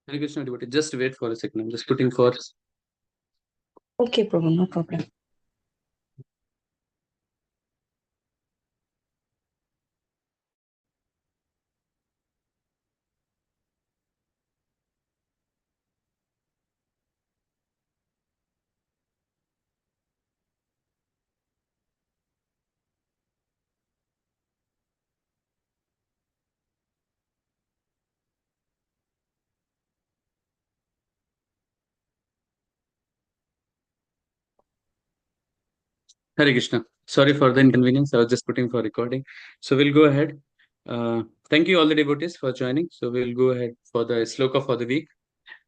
Hare Krishna devotee. Just wait for a second. I'm just putting for. Okay, Prabhu, no problem. Hare Krishna. Sorry for the inconvenience. I was just putting for recording. So we'll go ahead. Thank you all the devotees for joining. So we'll go ahead for the sloka for the week.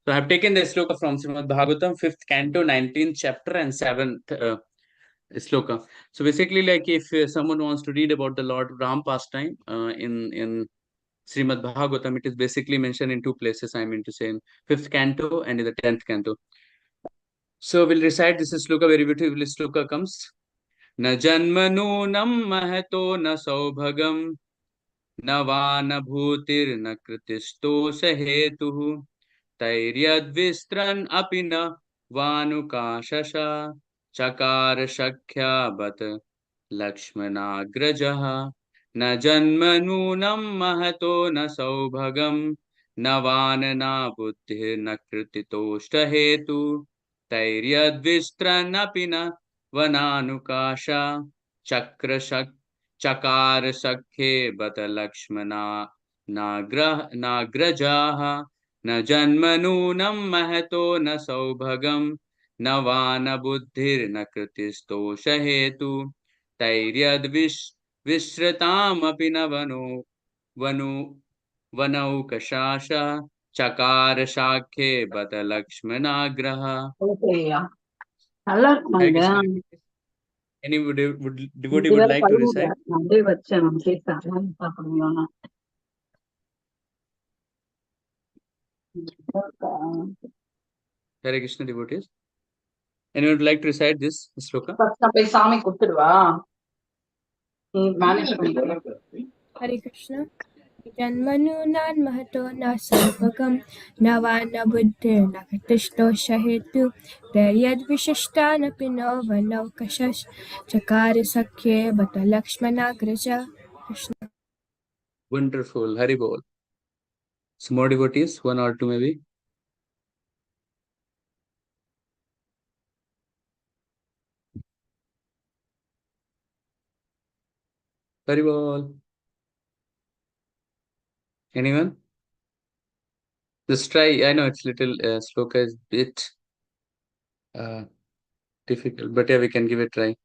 So I have taken the sloka from Srimad Bhagavatam, 5th canto, 19th chapter, and 7th sloka. So basically, like if someone wants to read about the Lord Ram pastime in Srimad Bhagavatam, it is basically mentioned in two places. I mean to say in 5th canto and in the 10th canto. So we'll recite this sloka. Very beautiful sloka comes. न जन्मनूनं महतो न सौभगं न वा न भूतिर्न कृतिस्तोष हेतुः तैर्यद्विस्त्रन् अपि न वानुकाशशा चकार शख्या बत लक्ष्मणाग्रजः न जन्मनूनं महतो न सौभगं न वान न बुद्धिर्न कृतितोष्ट हेतु तैर्यद्विस्त्रन्नपि न वनानुकाशा चक्र चकार सख्ये बत लक्ष्मणा नाग्रजाः न जन्मनूनं महतो न सौभगं न वा न बुद्धिर्न कृतिस्तोष हेतु तैर्यद्विश्रितामपि न वनु वनौकशाश चकार शाख्ये बत लक्ष्मणाग्रह. Okay, yeah. நல்லா இருக்கும் Hare இது. Krishna. Any devotee would like to recite? அப்படியே வச்சேன் நான் கேட்டேன் சாப்பிடுவோம். Hare Krishna devotees. Anyone would like to recite this sloka? போய் சாமி கொடுத்துடுவா. நீ மேனேஜ் பண்ணிக்கோ. Hare Krishna. जन्मनूनान् महतो न सौभगं न वा न बुद्धिर्न कृतिस्तोष हेतु तैर्यद्विशिष्टानपि नो वनौकशश् चकार सख्ये बत लक्ष्मणाग्रज. Krishna. Wonderful. Hari Bol. Some more devotees, one or two maybe. Hari Bol. Anyone? Just try. I know it's little sloka is bit difficult, but yeah, we can give it a try.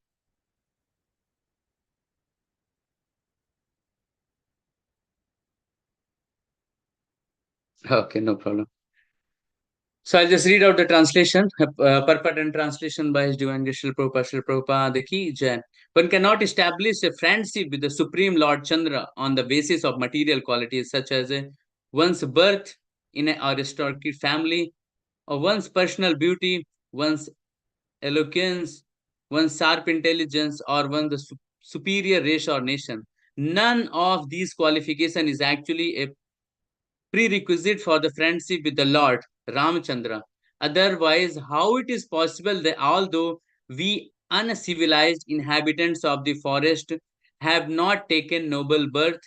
Okay, no problem. So I'll just read out the translation, purport and translation by His Divine Grace Srila Prabhupada. Srila Prabhupada ki jai. One cannot establish a friendship with the Supreme Lord Chandra on the basis of material qualities such as one's birth in an aristocratic family, or one's personal beauty, one's eloquence, one's sharp intelligence, or one's superior race or nation. None of these qualifications is actually a prerequisite for the friendship with the Lord Ramchandra. Otherwise, how it is possible that although we uncivilized inhabitants of the forest have not taken noble birth,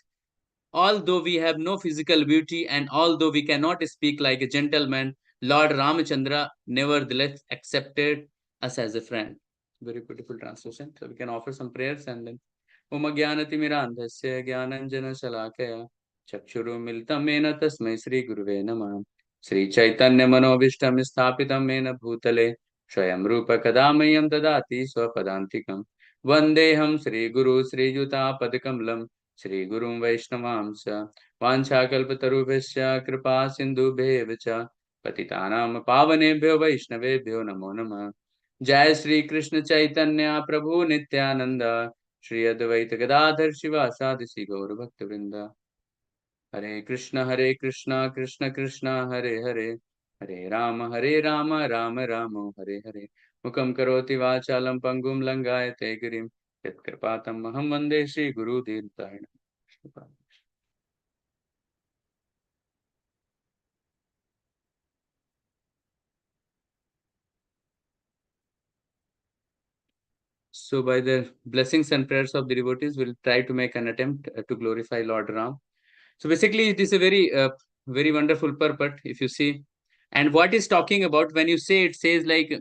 although we have no physical beauty, and although we cannot speak like a gentleman, Lord Ramchandra nevertheless accepted us as a friend. Very beautiful translation. So we can offer some prayers and then Om Jnanatimirandhasya Jnananjana Shalakaya Chakshurumilitam Mena Tasmai Sri Guruve Namah. Sri Chaitanya Manobishtam Sthapitam Mena Bhutale Swayam Rupa Kadamayam Dadati Swapadantikam Vandeham Sri Guru Sri Yuta Padakamalam Shri Gurum Vaishnavamsa Vanchakalpatarubhasya Kripa Sindhubheva cha Patitanam Pavanebhyo Vaishnavebhyo Namo Namah. Jai Shri Krishna Chaitanya Prabhu Nityananda Shri Advaita Gadadhar Shivasadi Sri Gaur Bhakta Vrinda. Hare Krishna Krishna Krishna Hare Hare Hare Rama Rama Rama Hare Hare. Mukam karoti vachalam pangum langayate girim yat kripatam maham vande Shri Guru Dirtayana. So by the blessings and prayers of the devotees, we'll try to make an attempt to glorify Lord Ram. So basically, it is a very wonderful purport, if you see. And what is talking about when you say, it says like,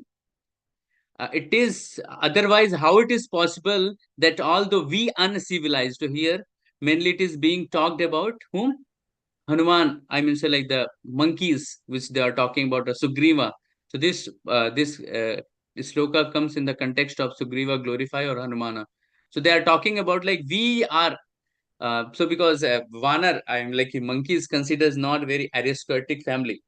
it is otherwise how it is possible that although we uncivilized here, mainly it is being talked about whom? Hanuman, I mean, say like the monkeys, which they are talking about, Sugriva. So this sloka comes in the context of Sugriva glorify or Hanumana. So they are talking about like we are. So because Vanar, I'm like monkeys considers not very aristocratic family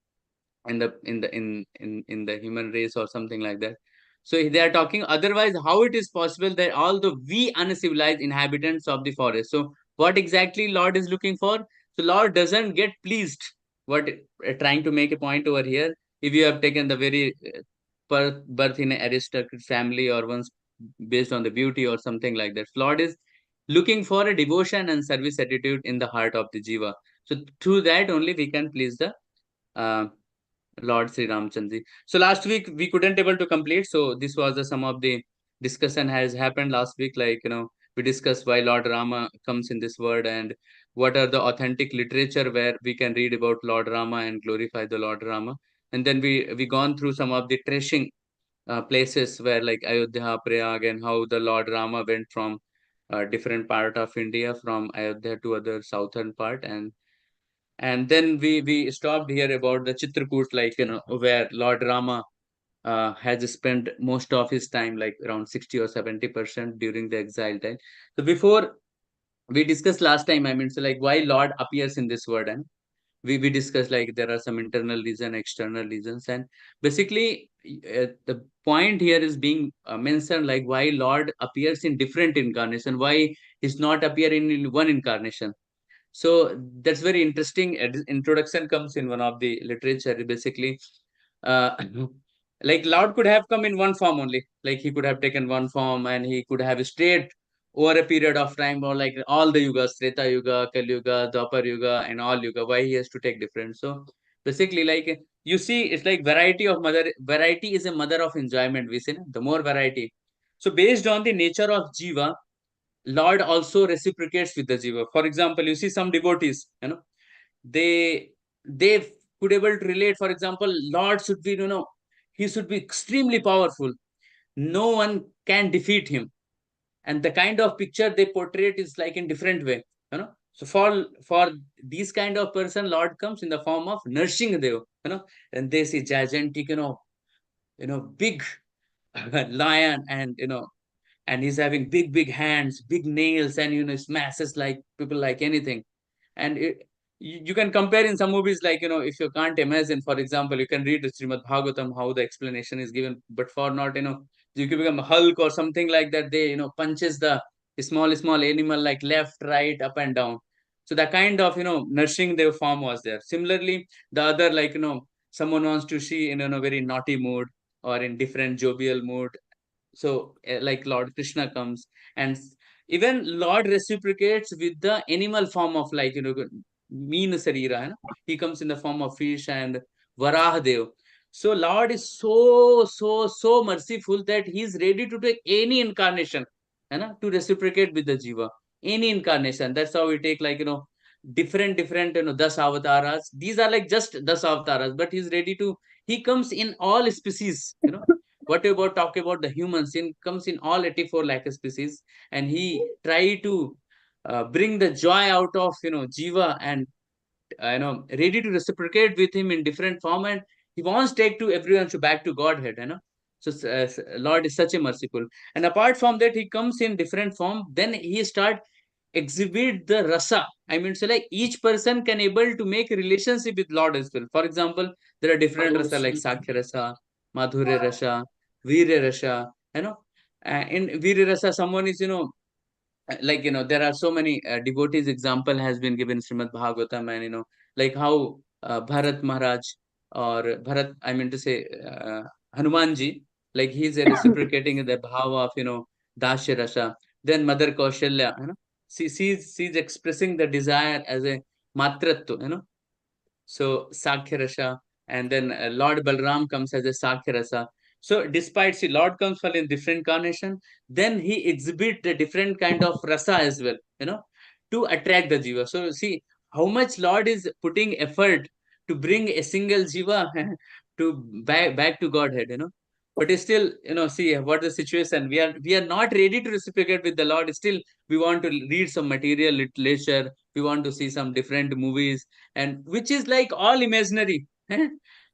in the human race or something like that. So they are talking otherwise how it is possible that although we uncivilized inhabitants of the forest. So what exactly Lord is looking for? So Lord doesn't get pleased. What trying to make a point over here, if you have taken the very birth in an aristocratic family or once based on the beauty or something like that, Lord is looking for a devotion and service attitude in the heart of the jiva. So through that only we can please the uh, Lord Sri Ramchandji. So last week we couldn't able to complete. So this was some of the discussion has happened last week. Like we discussed why Lord Rama comes in this world and what are the authentic literature where we can read about Lord Rama and glorify the Lord Rama. And then we gone through some of the trashing places where like Ayodhya, Prayag, and how the Lord Rama went from different part of India from Ayodhya to other southern part and then we stopped here about the Chitrakoot, like where Lord Rama has spent most of his time, like around 60 or 70% during the exile time. So before we discussed last time, I mean, so like why Lord appears in this world, and we discussed like there are some internal reason, external reasons, and basically the point here is being mentioned like why Lord appears in different incarnation, why he's not appearing in one incarnation. So that's very interesting. Introduction comes in one of the literature. Basically, uh, like Lord could have come in one form only. Like he could have taken one form and he could have stayed over a period of time, or like all the yugas, Treta Yuga, Kali Yuga, Dwapar Yuga, and all Yuga. Why he has to take different? So basically, like you see, it's like variety is a mother of enjoyment. We say no? The more variety. So based on the nature of jiva, Lord also reciprocates with the jiva. For example, you see some devotees, they could able to relate. For example, Lord should be, he should be extremely powerful. No one can defeat him. And the kind of picture they portray it is like in different way. So for these kind of person, Lord comes in the form of nursing Dev, and they see gigantic, big lion and he's having big hands, big nails, and smashes like people like anything. And you can compare in some movies, like if you can't imagine, for example, you can read the Srimad Bhagavatam how the explanation is given, but for not you can become Hulk or something like that. They punches the small animal like left, right, up and down. So the kind of nourishing their form was there. Similarly, the other, like someone wants to see in a very naughty mood or in different jovial mood. So like Lord Krishna comes, and even Lord reciprocates with the animal form of, like mean sarira, he comes in the form of fish and Varah Dev. So Lord is so merciful that he's ready to take any incarnation, to reciprocate with the jiva, any incarnation. That's how we take, like different das avataras. These are like just das avataras, but he's ready to, he comes in all species. What about talk about the humans? In comes in all 84 lakh species, and he try to bring the joy out of jiva, and ready to reciprocate with him in different form, and he wants take to everyone to back to Godhead. So Lord is such a merciful, and apart from that, he comes in different form. Then he start exhibit the rasa. I mean, so like each person can able to make a relationship with Lord as well. For example, there are different rasa like Sakhya rasa, Madhurya rasa, Virya rasa. In Virya rasa, someone is like there are so many devotees. Example has been given Srimad Bhagavatam, and like how Bharat Maharaj, or Bharat, I mean to say Hanumanji, like he's reciprocating the bhava of Dasya rasa. Then Mother Kaushalya, she's expressing the desire as a matratva, so Sakhya rasa. And then Lord Balram comes as a Sakhya rasa. So despite, see, Lord comes for in different carnation, then he exhibit a different kind of rasa as well, to attract the jiva. So see how much Lord is putting effort to bring a single jiva to back to Godhead, But still, see what the situation. We are not ready to reciprocate with the Lord. Still, we want to read some material literature. We want to see some different movies, and which is like all imaginary.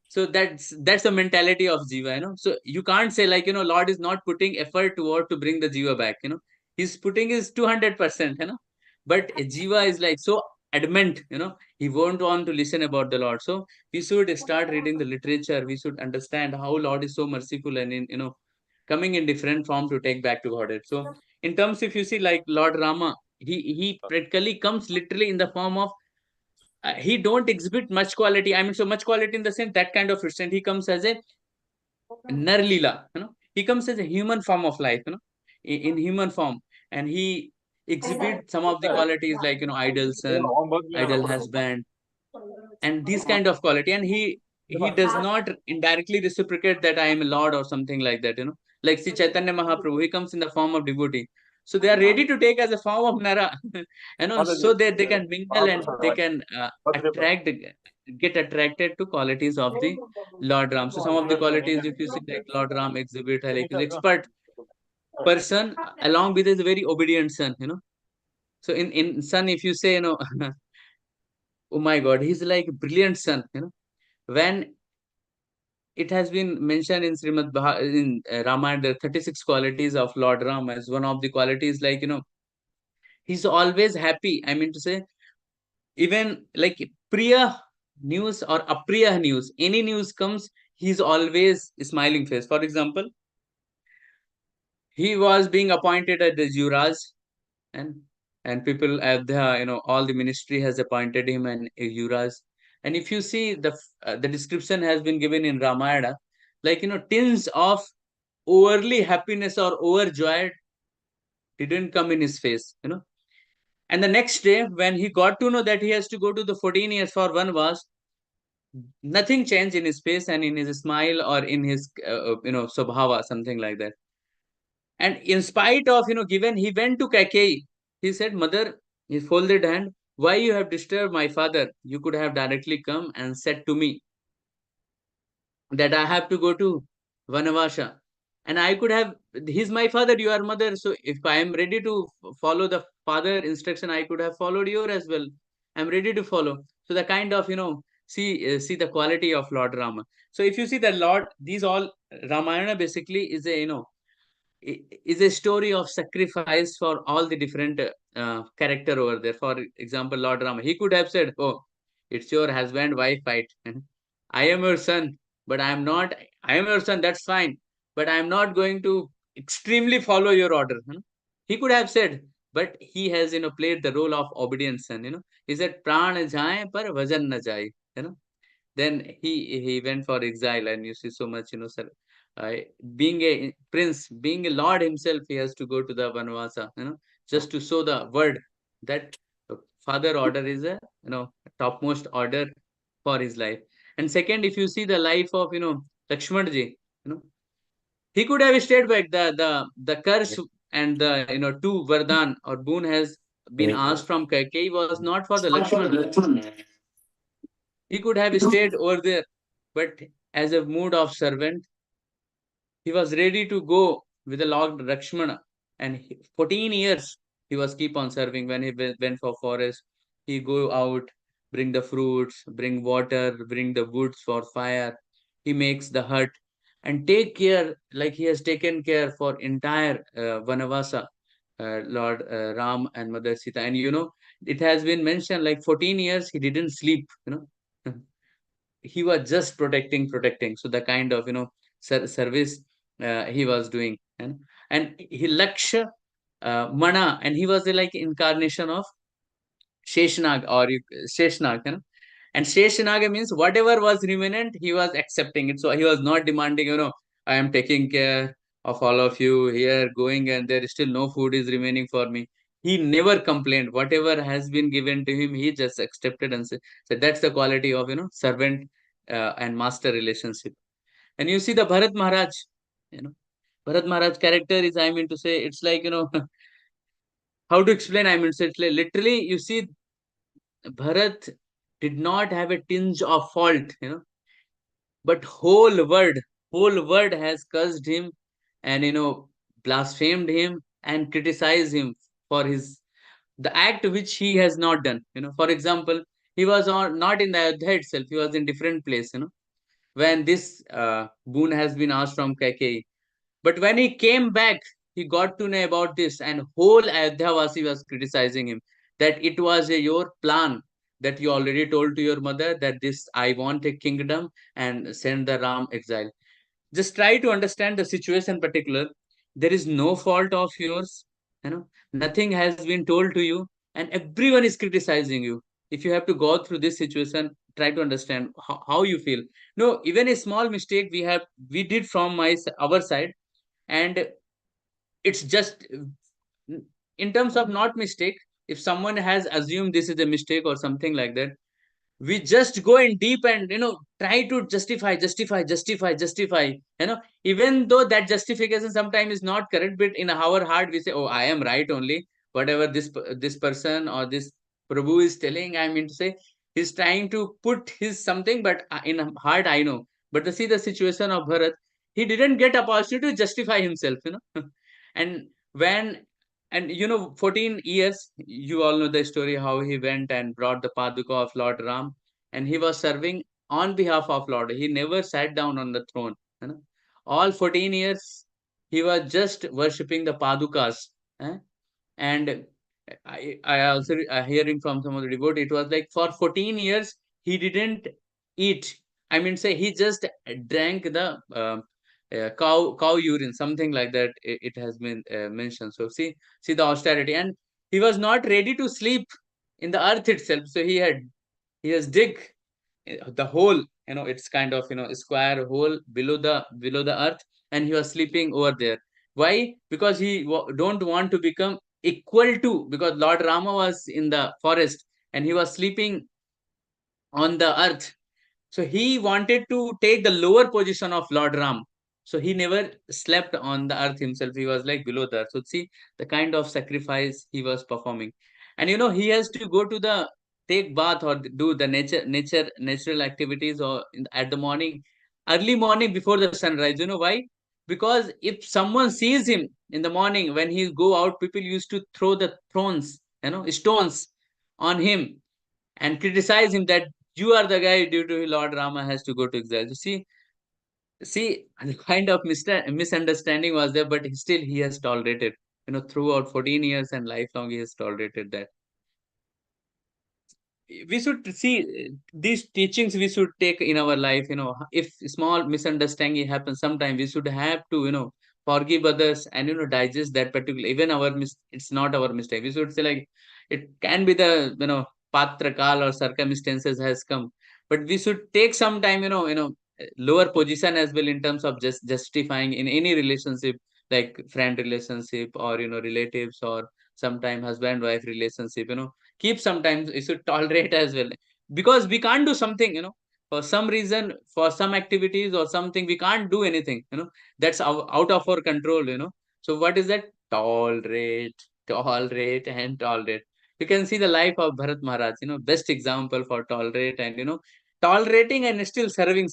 So that's the mentality of jiva, so you can't say like, Lord is not putting effort toward to bring the jiva back, he's putting his 200%, but a jiva is like so adamant, he won't want to listen about the Lord. So we should start reading the literature. We should understand how Lord is so merciful and in, coming in different form to take back to Godhead. So in terms, if you see like Lord Rama, he practically comes literally in the form of, he don't exhibit much quality. I mean, so much quality in the sense that kind of extent. He comes as a nar lila, he comes as a human form of life, in human form, and he exhibits some of the qualities like, idle son, idle husband, and these kind of quality. And he does not indirectly reciprocate that I am a Lord or something like that, like see Chaitanya Mahaprabhu, he comes in the form of devotee, so they are ready to take as a form of nara, so that they can mingle and they can attract, get attracted to qualities of the Lord Ram. So some of the qualities, if you see like Lord Ram exhibit, like is expert person, along with his very obedient son, so in son, if you say, oh my God, he's like a brilliant son, when it has been mentioned in in Ramayana, the 36 qualities of Lord Ram, as one of the qualities, like, he's always happy. I mean to say, even like Priya news or Apriya news, any news comes, he's always smiling face. For example, he was being appointed at the Yuvraj, and people at the, all the ministry has appointed him and Yuvraj. And if you see the description has been given in Ramayana, like, tints of overly happiness or overjoyed didn't come in his face, And the next day, when he got to know that he has to go to the 14 years for one was, nothing changed in his face and in his smile or in his, swabhava, something like that. And in spite of, given, he went to Kaikeyi. He said, Mother, he folded hand, why you have disturbed my father? You could have directly come and said to me that I have to go to Vanavasha. And I could have, he's my father, you are mother. So if I am ready to follow the father instruction, I could have followed your as well. I'm ready to follow. So the kind of, see the quality of Lord Rama. So if you see the Lord, these all, Ramayana basically is a, is a story of sacrifice for all the different character over there. For example, Lord Rama, he could have said, "Oh, it's your husband-wife fight. I am your son, but I am not. I am your son. That's fine, but I am not going to extremely follow your order." He could have said, but he has, played the role of obedience son. He said, "Pran jaye par vajan na jaye." Then he went for exile, and you see so much, sir, uh, being a prince, being a lord himself, he has to go to the Vanvasa, just to show the word that father order is a, topmost order for his life. And second, if you see the life of, Lakshman ji, he could have stayed back. The curse and the, two vardhan or boon has been asked from Kaikeyi was not for the Lakshman. He could have stayed over there, but as a mood of servant, he was ready to go with the Lord Lakshmana. And 14 years he was keep on serving. When he went for forest, he go out, bring the fruits, bring water, bring the woods for fire. He makes the hut and take care, like he has taken care for entire Vanavasa, Lord Ram and Mother Sita. And it has been mentioned like 14 years he didn't sleep, he was just protecting. So the kind of, service he was doing, and he laksha mana, and he was like incarnation of Sheshnag, or Sheshnag, and Sheshnaga means whatever was remnant, he was accepting it. So he was not demanding, I am taking care of all of you here, going, and there is still no food is remaining for me. He never complained. Whatever has been given to him, he just accepted and said, so that's the quality of, servant and master relationship. And you see the Bharat Maharaj. You know, Bharat Maharaj character is, I mean to say, it's like, how to explain? I mean, so it's like, literally, you see, Bharat did not have a tinge of fault, but whole world has cursed him and, blasphemed him and criticized him for his the act which he has not done. For example, he was not in the Ayodhya itself, he was in different place, when this boon has been asked from Kaikeyi. But when he came back, he got to know about this, and whole Ayodhya was criticizing him that it was your plan, that you already told to your mother that this I want a kingdom and send the Ram exile. Just try to understand the situation particular. There is no fault of yours, nothing has been told to you, and everyone is criticizing you. If you have to go through this situation, try to understand how you feel. No, even a small mistake we did from our side, and it's just in terms of not mistake. If someone has assumed this is a mistake or something like that, we just go in deep and try to justify, even though that justification sometimes is not correct, but in our heart we say, oh, I am right only, whatever this person or this Prabhu is telling, I mean to say, he's trying to put his something, but in heart I know. But to see the situation of Bharat, he didn't get opportunity to justify himself, and when, and 14 years, you all know the story how he went and brought the Paduka of Lord Ram, and he was serving on behalf of Lord. He never sat down on the throne. All 14 years, he was just worshipping the Padukas. eh? And I also hearing from some of the devotee, it was like for 14 years, he didn't eat. I mean, say he just drank the cow urine, something like that. It has been mentioned. So see the austerity, and he was not ready to sleep in the earth itself. So he has dig the hole. It's kind of square hole below the earth, and he was sleeping over there. Why? Because he don't want to become equal to, because Lord Rama was in the forest and he was sleeping on the earth. So he wanted to take the lower position of Lord Ram. So he never slept on the earth himself. He was like below the earth. So see the kind of sacrifice he was performing. And he has to go to the take bath or do the natural activities or at the morning, early morning before the sunrise. You know why? Because if someone sees him in the morning when he go out, people used to throw the stones on him and criticize him that you are the guy due to Lord Rama has to go to exile. You see, the kind of misunderstanding was there, but still he has tolerated. Throughout 14 years and lifelong, he has tolerated that. We should see these teachings we should take in our life. If small misunderstanding happens sometime, we should have to forgive others and digest that particular, even it's not our mistake. We should say like, it can be the patra kal or circumstances has come, but we should take some time, lower position as well in terms of just justifying in any relationship, like friend relationship or relatives, or sometime husband wife relationship. Keep sometimes you should tolerate as well, because we can't do something, for some reason, for some activities or something we can't do anything, that's out of our control. So what is that? Tolerate and tolerate. You can see the life of Bharat Maharaj, best example for tolerate and tolerating and still serving.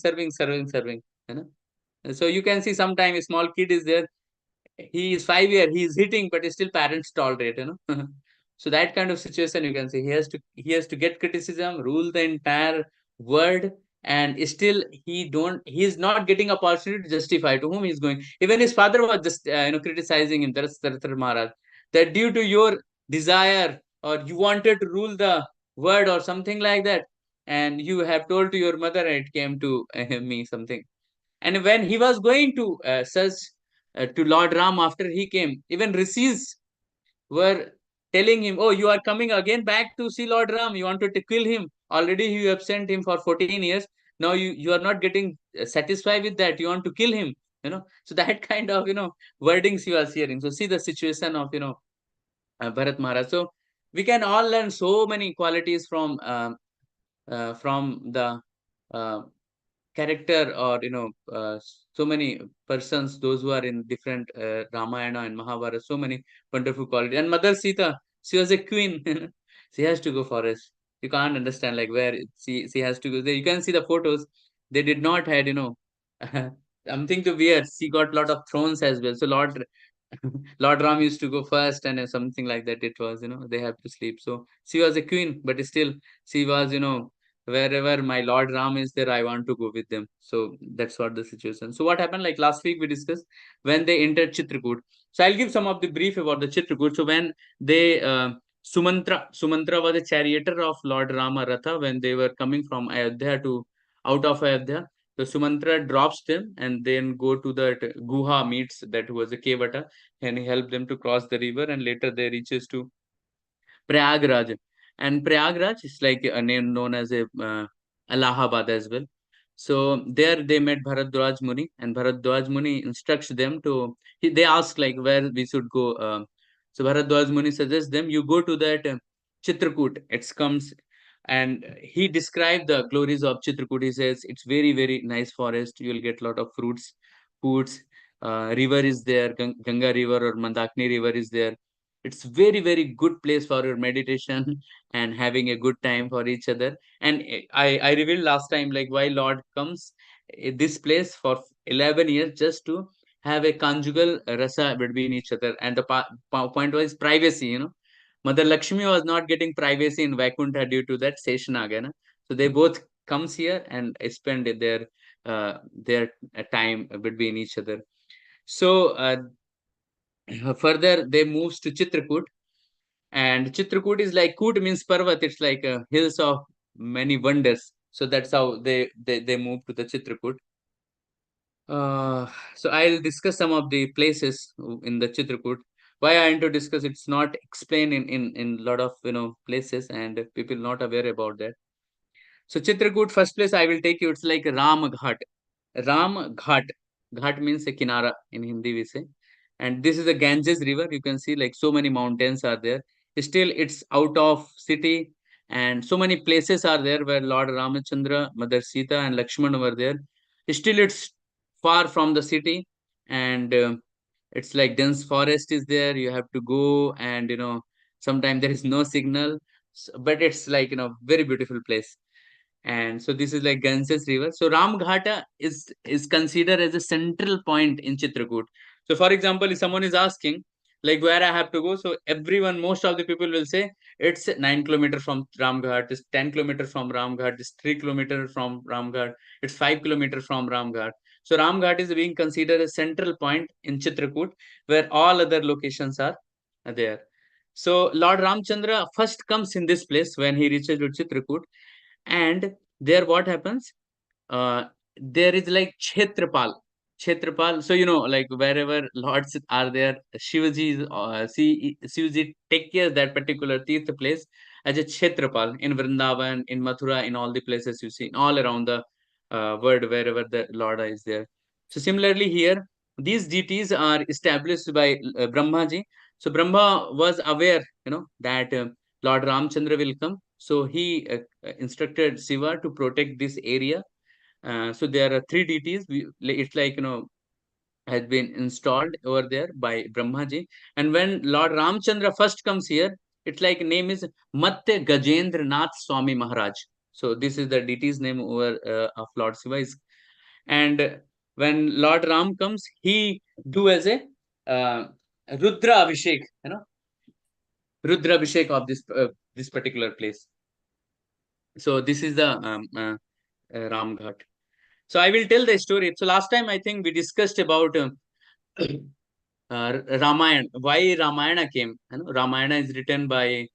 you know so you can see sometime a small kid is there, he is 5 year, he is hitting, but still parents tolerate. So that kind of situation, you can see he has to get criticism, rule the entire world, and still he is not getting opportunity to justify to whom he is going. Even his father was just criticizing him, Darathar Maharaj, that due to your desire, or you wanted to rule the world or something like that, and you have told to your mother and it came to me something. And when he was going to search to Lord Ram after he came, even rishis were telling him, "Oh, you are coming again back to see Lord Ram. You wanted to kill him. Already you have sent him for 14 years. Now you are not getting satisfied with that. You want to kill him." So that kind of wordings you are hearing. So see the situation of Bharat Maharaj. So we can all learn so many qualities from the uh, character, or so many persons, those who are in different Ramayana and Mahabharata, so many wonderful qualities. And Mother Sita, she was a queen. She has to go forest. You can't understand like where she has to go there. You can see the photos. They did not had something to wear. She got lot of thrones as well. So Lord Ram used to go first, and something like that. It was, they have to sleep. So she was a queen, but still she was, wherever my Lord Ram is there, I want to go with them. So that's what the situation. So what happened? Like last week we discussed when they entered Chitrakoot. So I'll give some of the brief about the Chitrakoot. So when they Sumantra was the charioteer of Lord Rama Ratha when they were coming from Ayodhya to out of Ayodhya. So Sumantra drops them and then go to that Guha meets that was a Kevata, and he helped them to cross the river, and later they reaches to Prayagraj. And Prayagraj is like a name known as a Allahabad as well. So there they met Bharadwaj Muni, and Bharadwaj Muni instructs them to. They ask like where we should go. So Bharadwaj Muni suggests them you go to that Chitrakoot. It comes, and he described the glories of Chitrakoot. He says it's very nice forest. You'll get a lot of fruits, foods. River is there, Ganga River or Mandakini River is there. It's very good place for your meditation and having a good time for each other. And I revealed last time like why Lord comes this place for 11 years just to have a conjugal rasa between each other. And the point was privacy. Mother Lakshmi was not getting privacy in Vaikuntha due to that Seshanaga. So they both comes here and spend their time between each other. So further they moves to Chitrakoot, and Chitrakoot is like Koot means Parvat. It's like hills of many wonders. So that's how they move to the Chitrakoot. So I'll discuss some of the places in the Chitrakoot. Why I want to discuss, it's not explained in lot of places, and people not aware about that. So Chitrakoot, first place I will take you. It's like Ram Ghat. Ram Ghat. Ghat means a kinara in Hindi we say. And this is the Ganges river. You can see like so many mountains are there. Still, it's out of city, and so many places are there where Lord Ramachandra, Mother Sita, and Lakshmana were there. Still, it's far from the city, and it's like dense forest is there. You have to go, and sometimes there is no signal, but it's like very beautiful place. And so this is like Ganges River. So Ramghata is considered as a central point in Chitrakoot. So for example, if someone is asking like where I have to go, so everyone, most of the people will say it's 9 kilometers from Ramghat, it's 10 kilometers from Ramghat, it's 3 kilometers from Ramghat, it's 5 kilometers from Ramghat. So Ramghat is being considered a central point in Chitrakoot where all other locations are there. So Lord Ramchandra first comes in this place when he reaches to Chitrakoot, and there what happens, uh, there is like Kshetrapal. So like wherever lords are there, Shivaji Shivaji take care of that particular Tirtha place as a Kshetrapal in Vrindavan, in Mathura, in all the places you see all around the world wherever the Lord is there. So similarly here, these deities are established by Brahma ji. So Brahma was aware that Lord Ramchandra will come, so he instructed Shiva to protect this area. So there are three deities. It's like has been installed over there by Brahmaji. And when Lord Ramchandra first comes here, it's like name is Matya Gajendra Nath Swami Maharaj. So this is the deity's name over of Lord Shiva. And when Lord Ram comes, he do as a uh, Rudra Abhishek, Rudra Abhishek of this particular place. So this is the Ram Ghat. So I will tell the story. So last time I think we discussed about Ramayana. Why Ramayana came? Ramayana is written by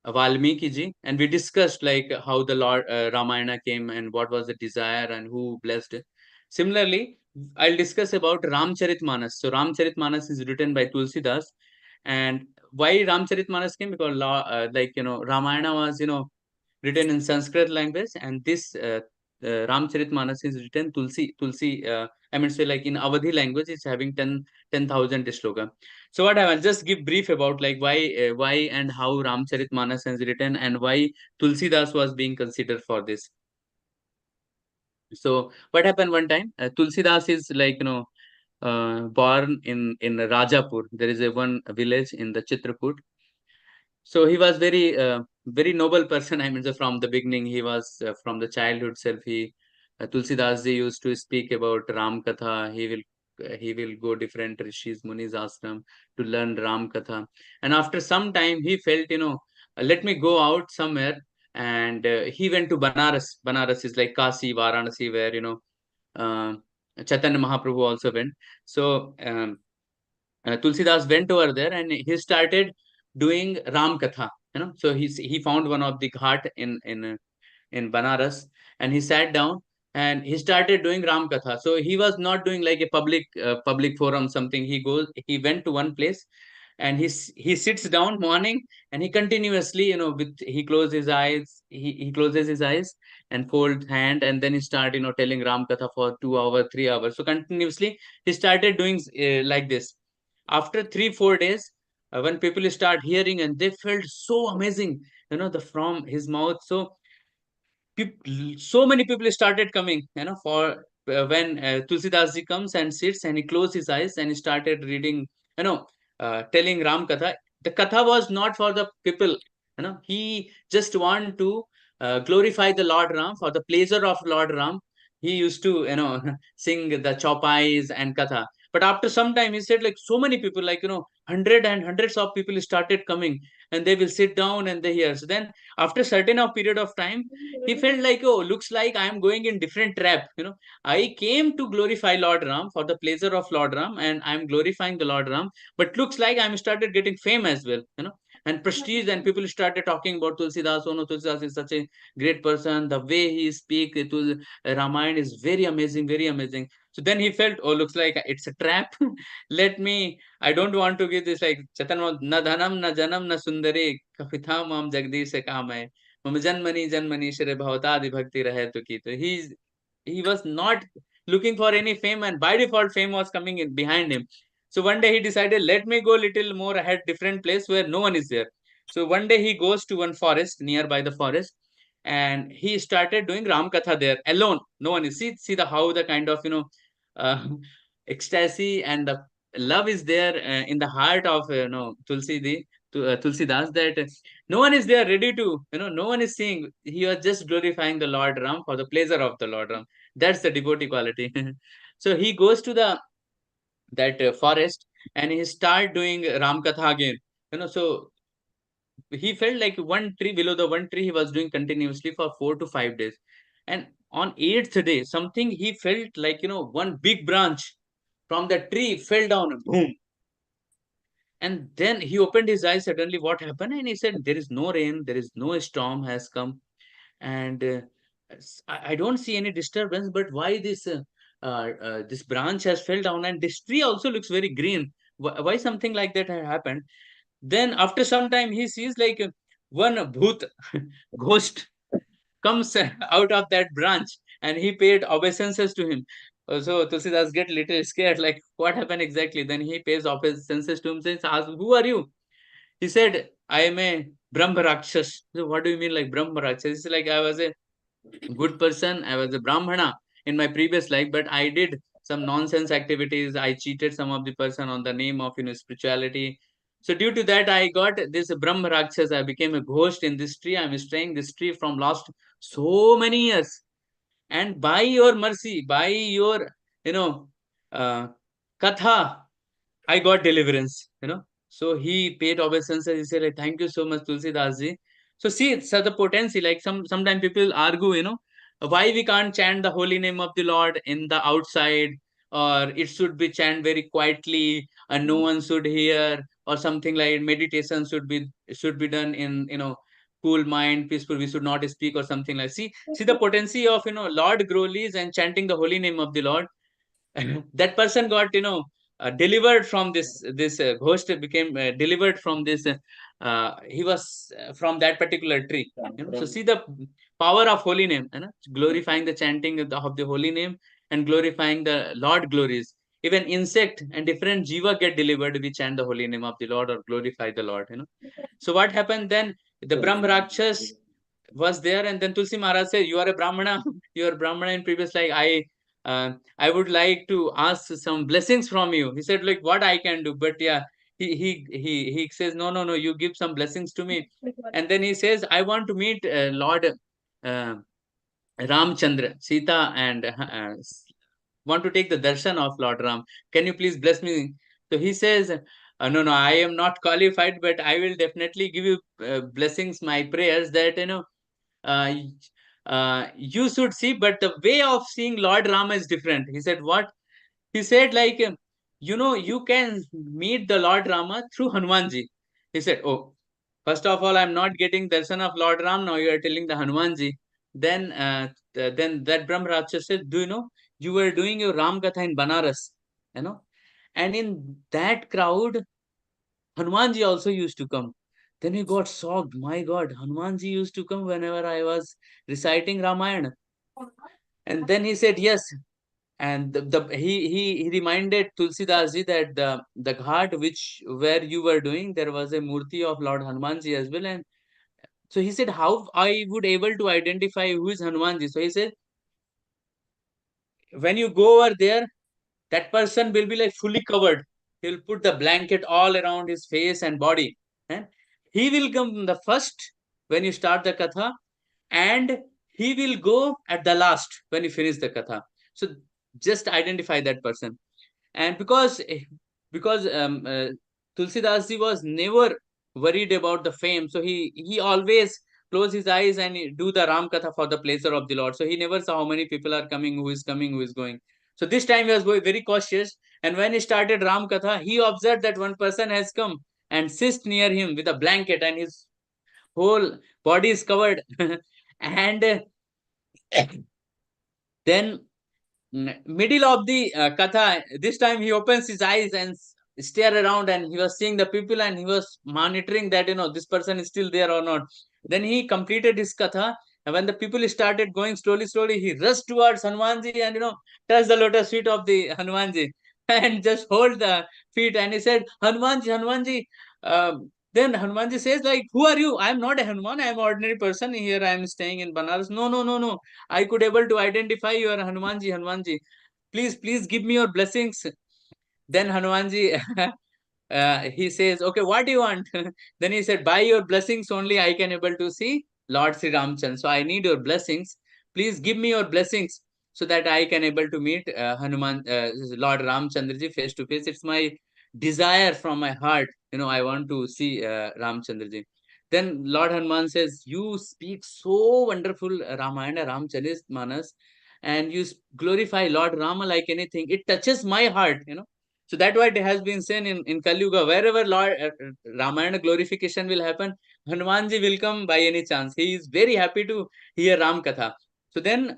Valmiki ji, and we discussed like how the Lord Ramayana came and what was the desire and who blessed it. Similarly, I'll discuss about Ramcharitmanas. So Ramcharitmanas is written by Tulsidas, and why Ramcharitmanas came? Because Ramayana was written in Sanskrit language, and this Ramcharitmanas is written Tulsi. I mean, say like in Awadhi language, it's having 10,000 shloka. So what I will just give brief about like why and how Ramcharitmanas is written and why Tulsidas was being considered for this. So what happened one time? Tulsidas is like born in Rajapur. There is a one village in the Chitrakoot. So he was very noble person. I mean, so from the beginning, he was from the childhood self. He Tulsidas ji used to speak about Ram Katha. He will go different rishis, munis ashram to learn Ram Katha. And after some time, he felt let me go out somewhere. And he went to Banaras. Banaras is like Kasi, Varanasi, where uh, Chaitanya Mahaprabhu also went. So Tulsidas went over there and he started doing Ram Katha. So he found one of the ghat in Banaras, and he sat down and he started doing Ram Katha. So he was not doing like a public forum something. He went to one place and he sits down morning, and he continuously he closes his eyes, he closes his eyes and fold hand, and then he start telling Ram Katha for 2 hours, 3 hours. So continuously he started doing like this. After 3 4 days, when people start hearing, and they felt so amazing, the from his mouth. So so many people started coming, for when Tulsidas ji comes and sits and he closed his eyes and he started reading, telling Ram Katha. The Katha was not for the people, he just want to glorify the Lord Ram for the pleasure of Lord Ram. He used to, sing the chopais and Katha. But after some time, he said like so many people, like, hundred and hundreds of people started coming, and they will sit down and they hear. So then after certain of period of time, he felt like, oh, looks like I am going in different trap. I came to glorify Lord Ram for the pleasure of Lord Ram, and I'm glorifying the Lord Ram. But looks like I'm started getting fame as well, and prestige, and people started talking about Tulsidas. Oh no, Tulsidas is such a great person. The way he speak to Ramayana is very amazing, very amazing. So then he felt, oh, looks like it's a trap. Let me. I don't want to give this like Chatan na dhanam na janam na sundari kafitham am jagdish se kaam hai. मम जन्मनि जन्मनि श्री भवतादि भक्ति रहे तो की. तो he was not looking for any fame, and by default fame was coming in behind him. So one day he decided, let me go little more ahead, different place where no one is there. So one day he goes to one forest, nearby the forest, and he started doing Ram Katha there alone. No one is. See the how the kind of uh, ecstasy and the love is there in the heart of Tulsidas, that no one is there ready to, no one is seeing. He was just glorifying the Lord Ram for the pleasure of the Lord Ram. That's the devotee quality. So he goes to the that forest, and he start doing Ram Katha again. So he felt like one tree, below the one tree he was doing continuously for 4 to 5 days. And on eighth day, something he felt like, one big branch from the tree fell down, boom. And then he opened his eyes suddenly. What happened? And he said, there is no rain, there is no storm has come, and I don't see any disturbance. But why this branch has fell down, and this tree also looks very green? Why something like that had happened? Then after some time, he sees like one bhoot, ghost, comes out of that branch, and he paid obeisances to him. So Tulsidas get little scared, like what happened exactly? Then he pays obeisances to him, says, "Ask, who are you?" He said, "I am a Brahma Rakshas." So what do you mean like Brahma Rakshas? It's like, I was a good person. I was a Brahmana in my previous life, but I did some nonsense activities. I cheated some of the person on the name of spirituality. So due to that, I got this Brahma Rakshas. I became a ghost in this tree. I'm staying this tree from last so many years. And by your mercy, by your uh, katha, I got deliverance. So he paid obeisance. He said, like, thank you so much, Tulsidas ji. So see, it's the potency. Like sometimes people argue, why we can't chant the holy name of the Lord in the outside, or it should be chant very quietly and no one should hear, or something like meditation should be done in cool mind, peaceful. We should not speak or something like. See the potency of Lord Grolis and chanting the holy name of the Lord. That person got delivered from this ghost, became delivered from this he was from that particular tree. So see the power of holy name, glorifying the chanting of the holy name and glorifying the Lord glories. Even insect and different jiva get delivered, we chant the holy name of the Lord or glorify the Lord. So what happened then? The Brahm Rakshas was there, and then Tulsi Maharaj said, "You are a Brahmana. You are Brahmana in previous life. I would like to ask some blessings from you." He said, like, what I can do, but yeah, he says, no, no, no. You give some blessings to me, and then he says, I want to meet Lord uh, Ramchandra, Sita, and want to take the darshan of Lord Ram. Can you please bless me? So he says, no, no, I am not qualified, but I will definitely give you blessings, my prayers that, uh, you should see, but the way of seeing Lord Rama is different. He said, what? He said, like, you can meet the Lord Rama through Hanumanji. He said, oh, first of all, I'm not getting darshan of Lord Ram. Now you are telling the Hanumanji. Then that Brahma Rakshasa said, do you know, you were doing your Ram Katha in Banaras, you know, and in that crowd, Hanumanji also used to come. Then he got shocked. My God, Hanumanji used to come whenever I was reciting Ramayana. And then he said, yes. And he reminded Tulsidas ji that the ghat which where you were doing, there was a murti of Lord Hanumanji as well. And so he said, how I would able to identify who is Hanumanji? So he said, when you go over there, that person will be like fully covered. He'll put the blanket all around his face and body. And he will come the first when you start the katha, and he will go at the last when you finish the katha. So just identify that person. And because Tulsidas ji was never worried about the fame, so he always close his eyes and do the Ram Katha for the pleasure of the Lord. So he never saw how many people are coming, who is going. So this time he was very cautious. And when he started Ram Katha, he observed that one person has come and sits near him with a blanket, and his whole body is covered. And then middle of the katha, this time he opens his eyes and stare around, and he was seeing the people, and he was monitoring that, this person is still there or not. Then he completed his katha, and when the people started going slowly, he rushed towards Hanumanji and, touched the lotus feet of the Hanumanji and just hold the feet, and he said, Hanumanji. Then Hanumanji says, like, who are you? I am not a Hanuman. I am an ordinary person. Here I am staying in Banaras. No, no, no, no. I could able to identify you are Hanumanji. Please give me your blessings. Then Hanumanji, he says, okay, what do you want? Then he said, by your blessings only I can able to see Lord Sri Ramchandra. So I need your blessings. Please give me your blessings so that I can able to meet Lord Ramchandra ji face to face. It's my desire from my heart. I want to see Ramchandra ji. Then Lord Hanuman says, you speak so wonderful Ramayana, Ramcharis Manas, and you glorify Lord Rama like anything. It touches my heart. So that's why it has been said in Kali Yuga, wherever Lord Ramayana glorification will happen, Hanumanji will come by any chance. He is very happy to hear Ram Katha. So then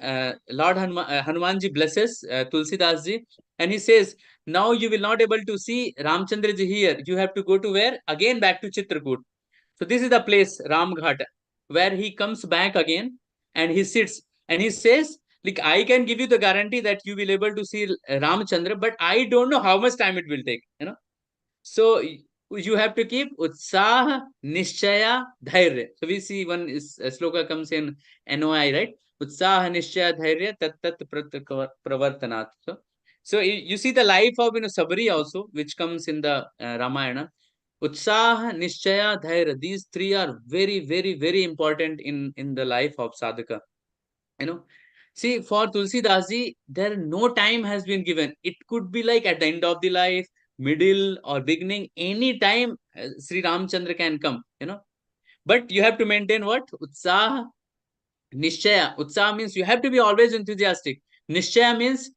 Lord Hanumanji blesses Tulsidas ji, and he says, now you will not able to see Ramchandra ji here. You have to go to where? Again back to Chitrakoot. So this is the place, Ramghat, where he comes back again and he sits and he says, like, I can give you the guarantee that you will able to see Ramchandra, but I don't know how much time it will take. So you have to keep Utsah, Nishchaya, Dhairya. So we see one is sloka comes in NOI, right? Utsah, Nishchaya, Dhairya, Tat Tat Pravartanat. So you see the life of Sabari also, which comes in the Ramayana. Utsaha, Nishchaya, Dhairya. These three are very, very, very important in the life of sadhaka. See, for Tulsidas ji, there no time has been given. It could be like at the end of the life, middle or beginning, any time Sri Ramchandra can come. But you have to maintain what? Utsaha, Nishchaya. Utsaha means you have to be always enthusiastic. Nishchaya means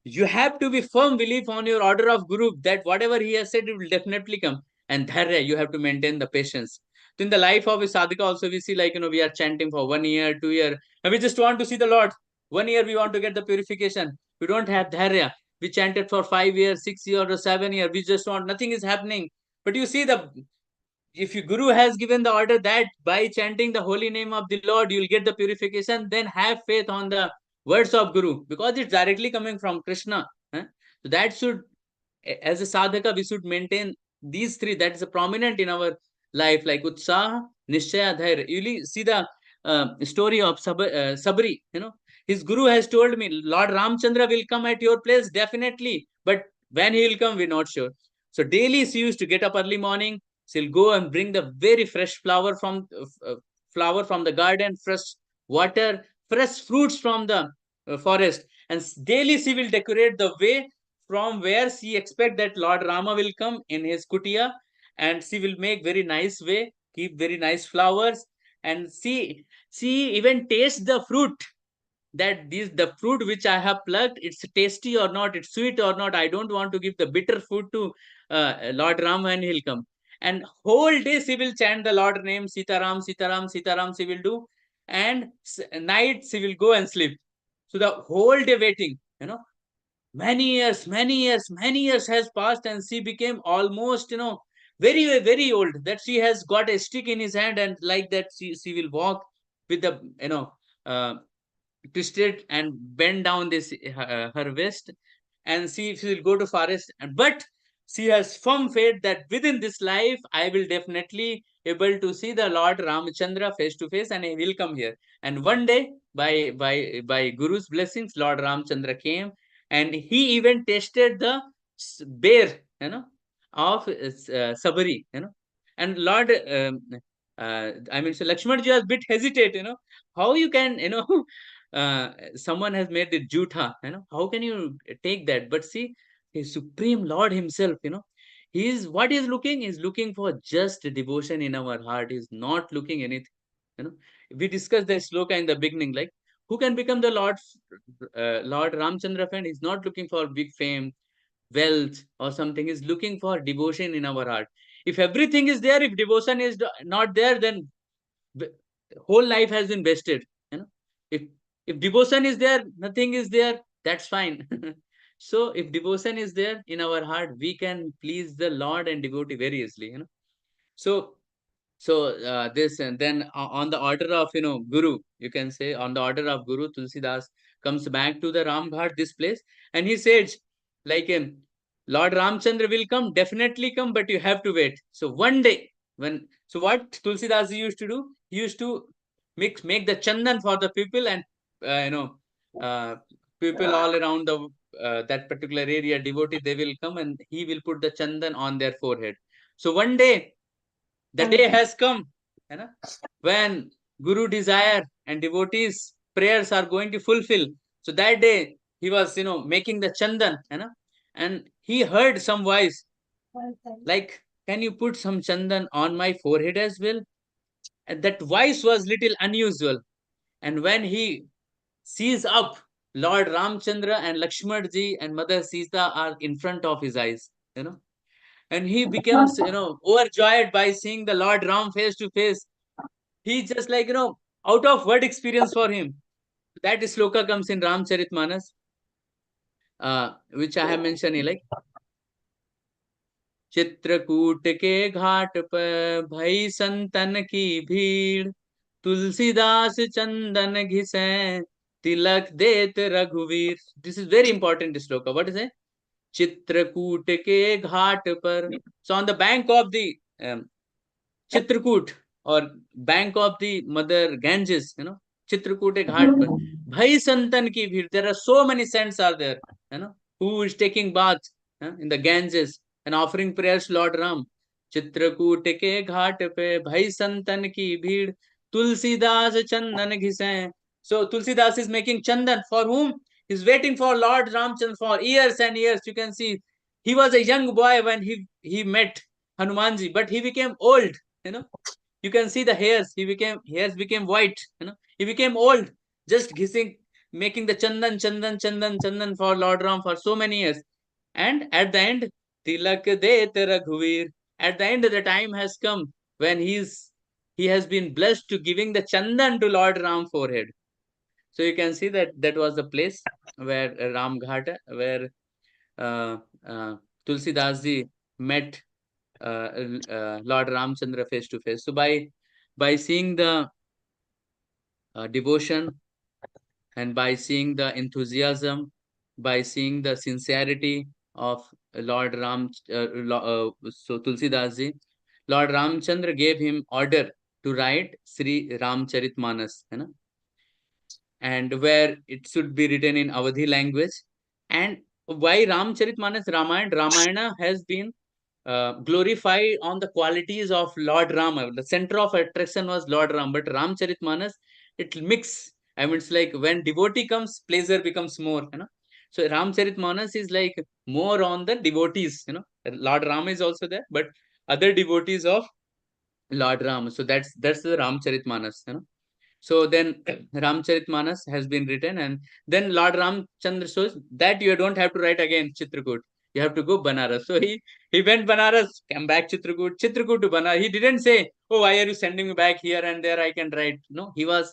you have to be firm belief on your order of guru that whatever he has said, it will definitely come. And dharya, you have to maintain the patience. So in the life of a sadhaka also, we see like, we are chanting for 1 year, 2 year, and we just want to see the Lord. 1 year, we want to get the purification. We don't have dharya. We chanted for 5 years, 6 years, or 7 years. We just want, nothing is happening. But you see if your guru has given the order that by chanting the holy name of the Lord, you will get the purification, then have faith on the words of Guru, because it's directly coming from Krishna. So that should, as a sadhaka, we should maintain these three. That is a prominent in our life, like Utsaha, Nishchaya, Dhairya. You see the story of Sabri. His guru has told me Lord Ramchandra will come at your place definitely, but when he will come, we're not sure. So daily she used to get up early morning. She'll go and bring the very fresh flower from the garden, fresh water, fresh fruits from the forest, and daily she will decorate the way from where she expect that Lord Rama will come in his kutia, and she will make very nice way, keep very nice flowers, and she even taste the fruit, that the fruit which I have plucked, it's tasty or not, it's sweet or not. I don't want to give the bitter food to Lord Ram when he'll come. And whole day she will chant the Lord name, Sitaram, Sitaram, Sitaram she will do, and night she will go and sleep. So the whole day waiting, many years has passed, and she became almost, very, very old, that she has got a stick in his hand, and like that she will walk with the, uh, twisted and bend down this her waist, and she will go to forest, and but she has firm faith that within this life I will definitely able to see the Lord Ramchandra face to face, and he will come here. And one day, by Guru's blessings, Lord Ramchandra came, and he even tasted the bear, of Sabari, and Lord, I mean, so Lakshmanji was a bit hesitate, how you can, someone has made it jutha, how can you take that? But see, his supreme Lord himself, what he's looking, is looking for just devotion in our heart. He's not looking anything, you know we discussed the sloka in the beginning, like, who can become the Lord Ramchandra friend? He's not looking for big fame, wealth, or something. He's looking for devotion in our heart. If everything is there, if devotion is not there, then the whole life has been wasted. If devotion is there, nothing is there, that's fine. So if devotion is there in our heart, we can please the Lord and devotee very easily. So this, and then on the order of, Guru, you can say, on the order of Guru, Tulsidas comes back to the Ram Ghat, this place, and he says, like, Lord Ramchandra will come, definitely come, but you have to wait. So one day, what Tulsidas used to do, he used to make the chandan for the people, and uh, you know uh, people all around the that particular area, devotee, they will come, and he will put the chandan on their forehead. So one day, the day has come, when Guru desire and devotees prayers are going to fulfill. So that day he was, making the chandan, and he heard some voice like, can you put some chandan on my forehead as well? And that voice was little unusual. And when he sees up, Lord Ramchandra and Lakshmanji and Mother Sita are in front of his eyes, and he becomes, overjoyed by seeing the Lord Ram face to face. He just, like, out of word experience for him. That sloka comes in Ramcharitmanas, which I have mentioned, like, Chitrakoot के घाट पर भई संतन की भीड़, तुलसीदास चंदन घिसै तिलक देत रघुवीर. This is very important sloka. What is it? Chitrakoot के घाट पर. So on the bank of the Chitrakoot, or bank of the mother Ganges, Chitrakoot Ghat par, Bhai Santan ki bhir. There are so many saints are there, who is taking bath in the Ganges and offering prayers to Lord Ram. Chitrakoot ke ghat pe Bhai Santan ki bhir, Tulsidas chandan घिसें. So Tulsidas is making chandan for whom? He's waiting for Lord Ramchandra for years and years. You can see he was a young boy when he met Hanumanji, but he became old. You can see the hairs became white. He became old, just kissing, making the chandan for Lord Ram for so many years. And at the end, tilak de Raghuvir. At the end, the time has come when he has been blessed to giving the chandan to Lord Ram forehead. So you can see that that was the place where Ram Ghat, where uh, uh, Tulsidas ji met Lord Ramchandra face to face. So by seeing the devotion, and by seeing the enthusiasm, by seeing the sincerity of Lord Ram, so Tulsidas ji, Lord Ramchandra gave him order to write Sri Ramcharitmanas, you know, and where it should be written in Awadhi language. And why Ramcharitmanas? Ramayana has been glorified on the qualities of Lord Rama. The center of attraction was Lord Ram, but Ramcharitmanas, it mix. I mean, it's like when devotee comes, pleasure becomes more, you know. So Ramcharitmanas is like more on the devotees, you know. Lord Rama is also there, but other devotees of Lord Ram. So that's the Ramcharitmanas, you know. So then Ramcharitmanas has been written, and then Lord Ramchandra shows that you don't have to write again Chitrakoot. You have to go Banaras. So he went Banaras, came back Chitrakoot to Banaras. He didn't say, "Oh, why are you sending me back here and there? I can write." No, he was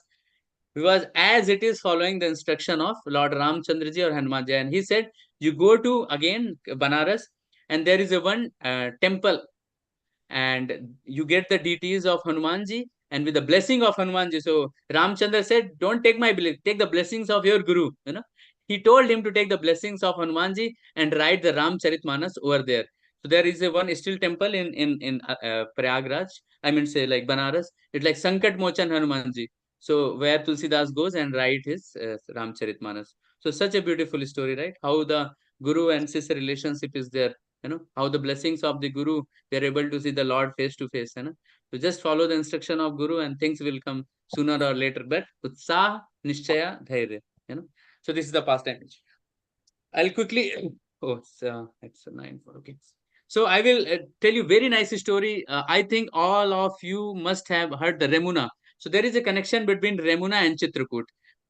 as it is following the instruction of Lord Ramchandraji or Hanumanji, and he said, "You go to again Banaras, and there is a one temple, and you get the deities of Hanumanji and with the blessing of Hanumanji." So Ramchandra said, "Don't take my belief, take the blessings of your guru." You know, he told him to take the blessings of Hanumanji and write the Ramcharitmanas over there. So there is a one still temple in Prayagraj. I mean, say like Banaras. It's like Sankat Mochan Hanumanji. So where Tulsidas goes and write his Ramcharitmanas. So such a beautiful story, right? How the guru and sister relationship is there. You know how the blessings of the guru, we are able to see the Lord face to face. You know? So just follow the instruction of Guru and things will come sooner or later. But Utsah, Nishchaya, Dhairya. You know. So this is the past time. I'll quickly. Oh, it's a 9:04. Okay. So I will tell you very nice story. I think all of you must have heard the Remuna. So there is a connection between Remuna and Chitrakoot.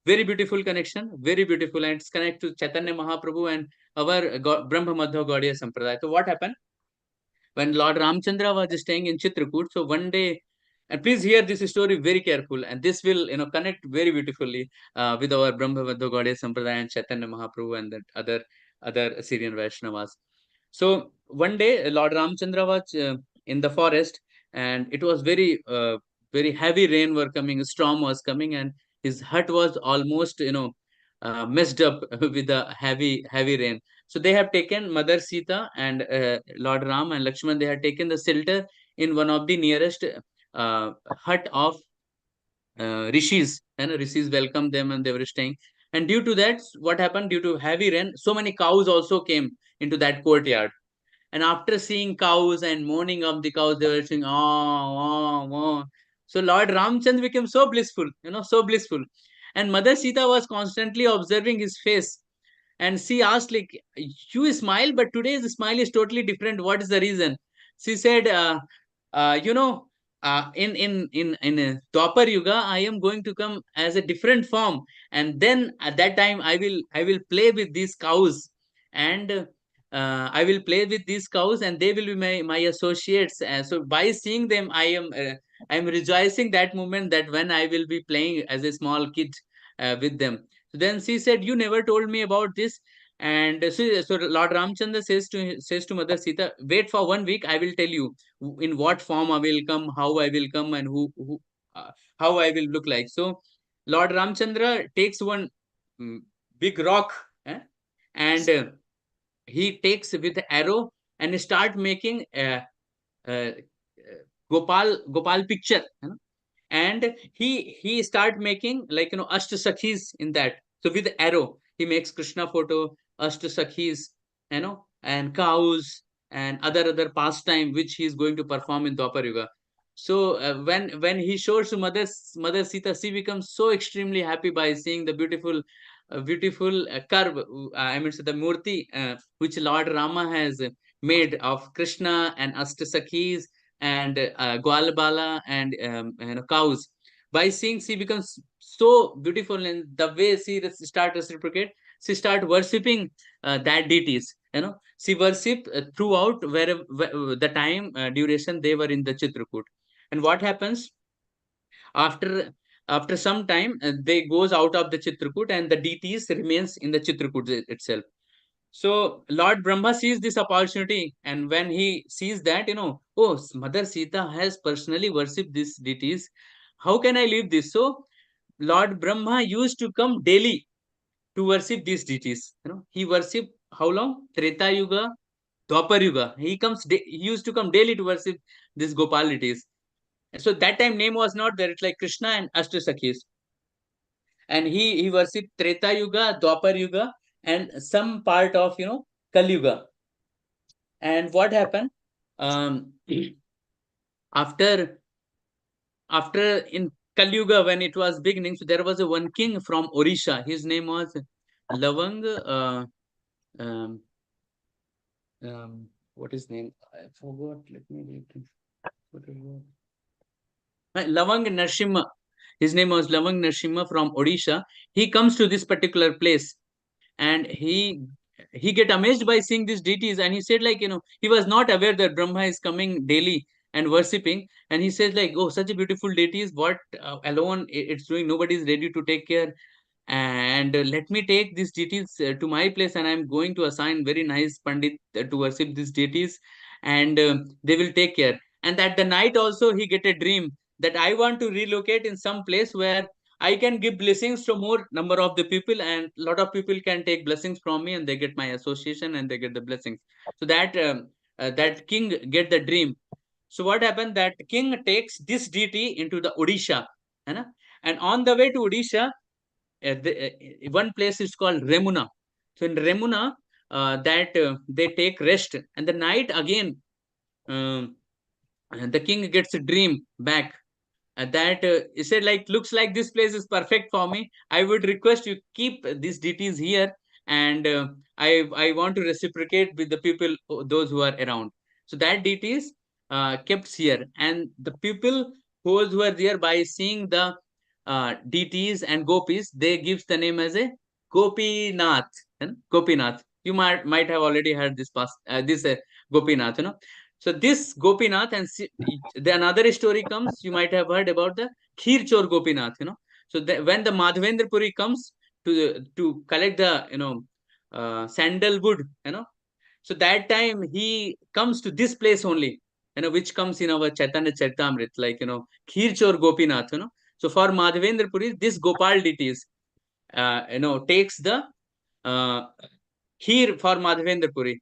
Very beautiful connection. Very beautiful, and it's connected to Chaitanya Mahaprabhu and our Brahma Madhva Gaudiya Sampradaya. So what happened? When Lord Ramchandra was staying in Chitrakoot, so one day, and please hear this story very careful, and this will connect very beautifully with our Brahma Vadha Gaudiya Sampradaya and Chaitanya Mahaprabhu and that other Syrian Vaishnavas. So one day, Lord Ramchandra was in the forest, and it was very heavy rain were coming, a storm was coming, and his hut was almost messed up with the heavy rain. So they have taken Mother Sita and Lord Ram and Lakshman. They had taken the shelter in one of the nearest hut of rishis, and rishis welcomed them and they were staying. And due to that, what happened? Due to heavy rain, so many cows also came into that courtyard. And after seeing cows and mourning of the cows, they were saying, "Oh, oh, oh." So Lord Ramchand became so blissful, so blissful. And Mother Sita was constantly observing his face. And she asked, like, "You smile, but today's smile is totally different. What is the reason?" She said, you know, in Dwapar Yuga, I am going to come as a different form, and then at that time I will play with these cows, and I will play with these cows, and they will be my associates. So by seeing them, I am rejoicing that moment, that when I will be playing as a small kid with them. So then she said, "You never told me about this." And so Lord Ramchandra says to Mother Sita, "Wait for 1 week. I will tell you in what form I will come, how I will come, and how I will look like." So Lord Ramchandra takes one mm, big rock, and he takes with the arrow and start making uh, Gopal picture, and he start making, like, Ashtasakhis in that. So with the arrow, he makes Krishna photo, Ashtasakhis, and cows and other pastime which he is going to perform in Dwapar Yuga. So when he shows to Mother Sita, she becomes so extremely happy by seeing the beautiful curve. I mean, so the murti which Lord Rama has made of Krishna and Ashtasakhis and Gwalbala and cows. By seeing, she becomes so beautiful, and the way she start reciprocate, she start worshipping that deities. She worship throughout wherever the time duration they were in the Chitrakoot. And what happens after some time? They goes out of the Chitrakoot, and the deities remains in the Chitrakoot itself. So Lord Brahma sees this opportunity, and when he sees that, oh, Mother Sita has personally worshipped these deities, how can I leave this? So Lord Brahma used to come daily to worship these deities. He worshipped how long? Treta Yuga, Dwapar Yuga. He used to come daily to worship these Gopal deities. So that time name was not there. It's like Krishna and Ashtasakhis. And he worshipped Treta Yuga, Dwapar Yuga, and some part of Kali Yuga. And what happened? Um, after in Kali Yuga, when it was beginning, so there was a one king from Orisha. His name was Lavang. Um, what is name? I forgot. Let me read it. What is it? Lavang Narsimha. His name was Lavang Narsimha from Odisha. He comes to this particular place, and he get amazed by seeing these deities, and he said, like, he was not aware that Brahma is coming daily and worshipping, and he says, like, oh, such a beautiful deities, what alone it's doing, nobody is ready to take care, and let me take these deities to my place, and I'm going to assign very nice pandit to worship these deities, and they will take care. And at the night also he get a dream that I want to relocate in some place where I can give blessings to more number of the people, and a lot of people can take blessings from me, and they get my association and they get the blessings. So that king get the dream. So what happened? That king takes this deity into the Odisha, you know? And on the way to Odisha, one place is called Remuna. So in Remuna, that they take rest, and the night again, um, the king gets a dream back, that he said, like, looks like this place is perfect for me. I would request you keep these deities here, and I want to reciprocate with the people, those who are around. So that deities kept here, and the people who were there, by seeing the deities and gopis, they gives the name as a Gopinath. Gopinath. You might have already heard this past this Gopinath. So this Gopinath, and the another story comes, you might have heard about the Kheer Chor Gopinath. So when the Madhavendra Puri comes to collect the sandalwood, so that time he comes to this place only, which comes in our Chaitanya Charitamrit, like Kheer Chor Gopinath. So for Madhavendra Puri, this Gopal deities, takes the uh, kheer for Madhavendra Puri.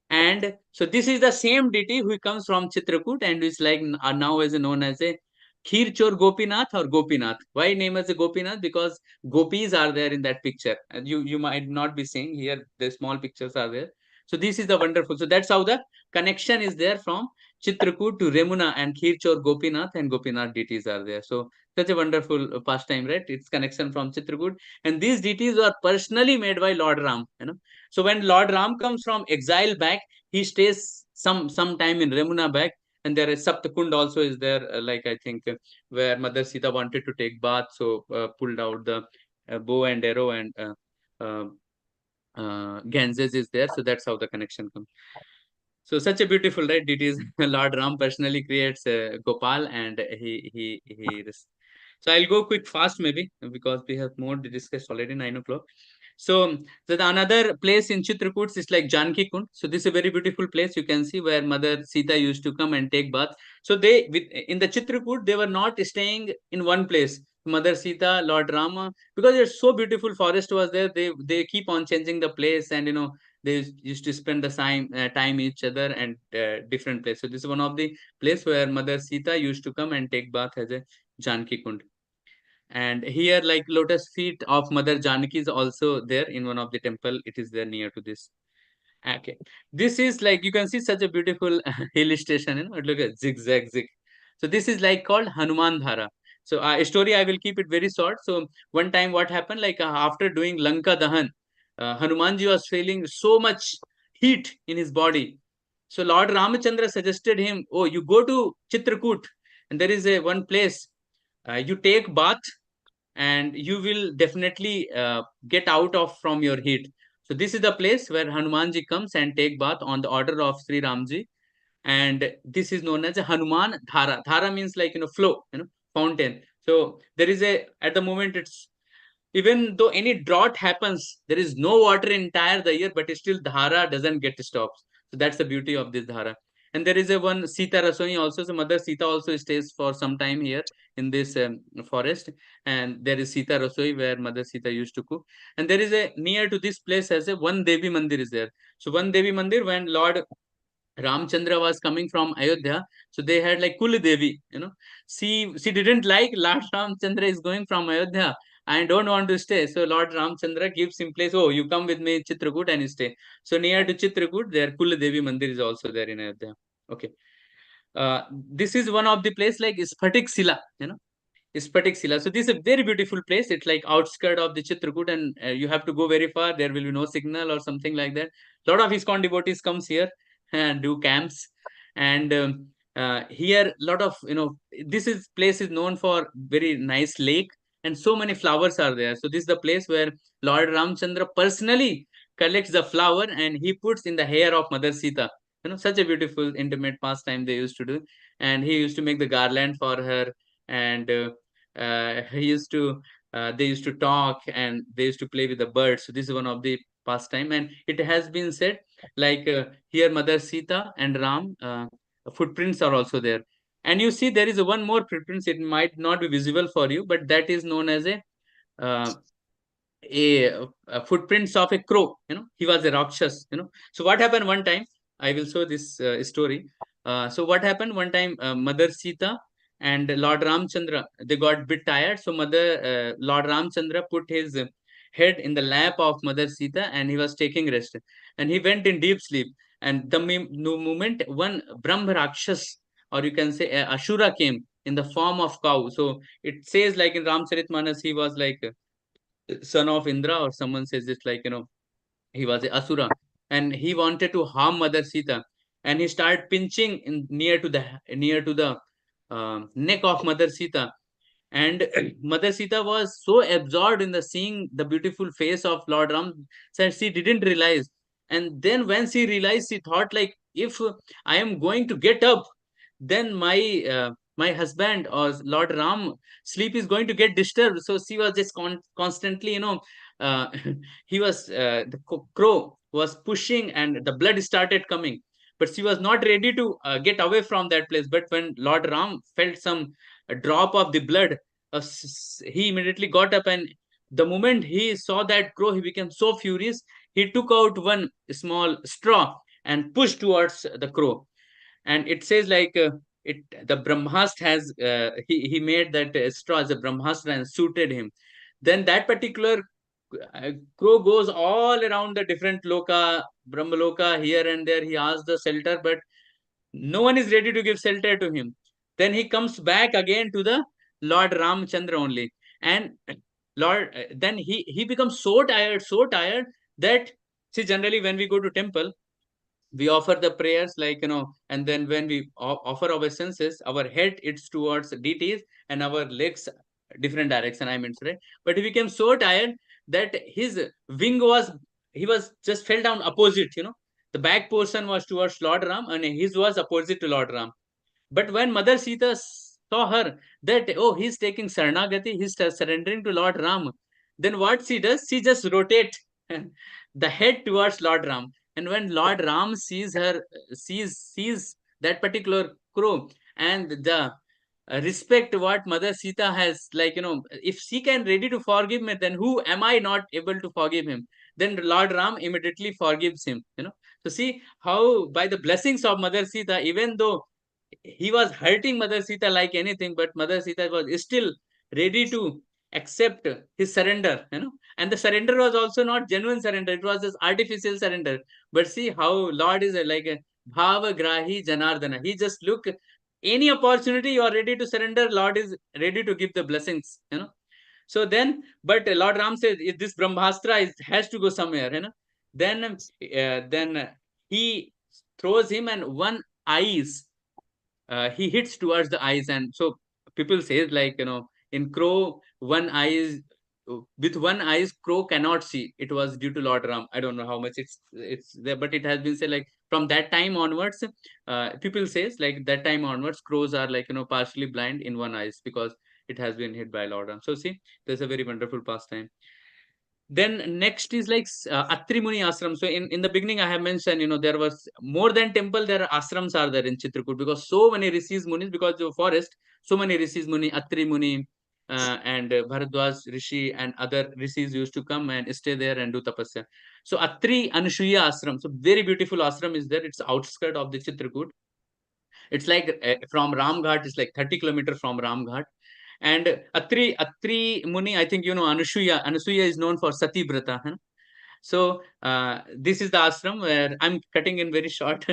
And so this is the same deity who comes from Chitrakoot, and is like now is known as a Kheer Chor Gopinath or Gopinath. Why name as a Gopinath? Because gopis are there in that picture, and you might not be seeing here. The small pictures are there. So this is the wonderful. So that's how the connection is there from Chitrakoot to Remuna, and Kheer Chor Gopinath and Gopinath deities are there. So such a wonderful pastime, right? It's connection from Chitrakoot, and these deities are personally made by Lord Ram. So when Lord Ram comes from exile back, he stays some time in Remuna back, and there is Saptakund also is there, like I think where Mother Sita wanted to take bath, so pulled out the bow and arrow, and uh, Ganges is there, so that's how the connection comes. So such a beautiful, right? It is Lord Ram personally creates Gopal, and he. So I'll go quick fast maybe, because we have more to discuss already 9 o'clock. So the another place in Chitrakoot is like Janki Kund. So this is a very beautiful place. You can see where Mother Sita used to come and take bath. So in the Chitrakoot, they were not staying in one place. Mother Sita, Lord Rama, because it's so beautiful, forest was there. They keep on changing the place, and they used to spend the time each other, and different place. So this is one of the place where Mother Sita used to come and take bath as a Janki Kund. And here, like, lotus feet of Mother Janaki is also there in one of the temple. It is there near to this. Okay, this is like, you can see such a beautiful hill station. Look at zigzag zig. So this is like called Hanuman Dhara. So a story, I will keep it very short. So one time what happened, like after doing Lanka Dahan, Hanumanji was feeling so much heat in his body. So Lord Ramachandra suggested him, oh, you go to Chitrakoot, and there is a one place, you take bath, and you will definitely get out of from your heat. So this is the place where Hanumanji comes and take bath on the order of Sri Ramji, and this is known as a Hanuman Dhara. Dhara means like flow, fountain. So there is a, at the moment, it's, even though any drought happens, there is no water entire the year, but still Dhara doesn't get stopped. So that's the beauty of this Dhara. And there is a one Sita Rasoni also. So Mother Sita also stays for some time here in this forest. And there is Sita Rasoi where Mother Sita used to cook. And there is a, near to this place as a one Devi Mandir is there. So one Devi Mandir, when Lord Ramchandra was coming from Ayodhya, so they had like Kul Devi, she didn't like Lord Ramchandra is going from Ayodhya. I don't want to stay. So Lord Ramchandra gives him place. Oh, you come with me Chitrakoot and stay. So near to Chitrakoot, there Kul Devi Mandir is also there in Ayodhya. Okay. This is one of the place like Sphatik Sila, Spatik Sila. So this is a very beautiful place. It's like outskirt of the Chitrakoot, and you have to go very far. There will be no signal or something like that. A lot of ISKCON devotees comes here and do camps. And here, lot of this is place is known for very nice lake, and so many flowers are there. So this is the place where Lord Ramchandra personally collects the flower and he puts in the hair of Mother Sita. Such a beautiful intimate pastime they used to do, and he used to make the garland for her, and he used to they used to talk and they used to play with the birds. So this is one of the pastime, and it has been said like here Mother Sita and Ram footprints are also there. And you see there is one more footprints. It might not be visible for you, but that is known as uh, a footprints of a crow. He was a rakshas. So what happened one time, I will show this story. So what happened one time, Mother Sita and Lord Ramchandra, they got bit tired. So Lord Ramchandra put his head in the lap of Mother Sita and he was taking rest, and he went in deep sleep. And the no moment one Brahma Rakshas, or you can say Ashura, came in the form of cow. So it says like in Ramcharitmanas, he was like son of Indra, or someone says it's like, he was a Asura, and he wanted to harm Mother Sita, and he started pinching near to the neck of Mother Sita. And Mother Sita was so absorbed in the seeing the beautiful face of Lord Ram that she didn't realize. And then when she realized, she thought like, if I am going to get up, then my husband or Lord Ram sleep is going to get disturbed. So she was just constantly, uh, the crow was pushing and the blood started coming, but she was not ready to get away from that place. But when Lord Ram felt some drop of the blood, he immediately got up, and the moment he saw that crow, he became so furious. He took out one small straw and pushed towards the crow. And it says like it the Brahmastra has he made that straw as a Brahmastra and suited him. Then that particular crow goes all around the different loka, Brahmaloka, here and there. He asks the shelter, but no one is ready to give shelter to him. Then he comes back again to the Lord Ramchandra only. And then he becomes so tired that, see, generally when we go to temple, we offer the prayers like, and then when we offer obeisances, our head it's towards deities and our legs different direction, I mean, right? But he became so tired that his wing was, he was just fell down opposite, the back portion was towards Lord Ram and his was opposite to Lord Ram. But when Mother Sita saw her that, oh, he's taking Saranagati, he's surrendering to Lord Ram, then what she does, she just rotate the head towards Lord Ram. And when Lord Ram sees her, sees that particular crow, and the respect what Mother Sita has, like, if she can ready to forgive me, then who am I not able to forgive him? Then Lord Ram immediately forgives him. So see how by the blessings of Mother Sita, even though he was hurting Mother Sita like anything, but Mother Sita was still ready to accept his surrender. And the surrender was also not genuine surrender, it was this artificial surrender. But see how Lord is like a Bhava Grahi Janardana. He just look any opportunity you are ready to surrender, Lord is ready to give the blessings. So then, but Lord Ram says, if this Brahmastra has to go somewhere, then he throws him, and one eyes he hits towards the eyes. And so people say like, in crow, one eye is, with one eyes crow cannot see. It was due to Lord Ram. I don't know how much it's there, but it has been said like from that time onwards, people says like that time onwards crows are like, partially blind in one eyes because it has been hit by Lord Ram. So see, there's a very wonderful pastime. Then next is like Atri Muni ashram. So in the beginning I have mentioned, there was more than temple, there are ashrams are there in Chitrakoot, because so many rishis munis, because of forest, so many rishis muni, Atri Muni, and Bharadwaj Rishi and other rishis used to come and stay there and do tapasya. So Atri Anushuya ashram, so very beautiful ashram is there. It's outskirt of the Chitrakoot. It's like from Ramghat, it's like 30 kilometers from Ramghat. And Atri Muni, I think you know Anushuya. Anushuya is known for Sati Brata. Huh? So this is the ashram where I'm cutting in very short,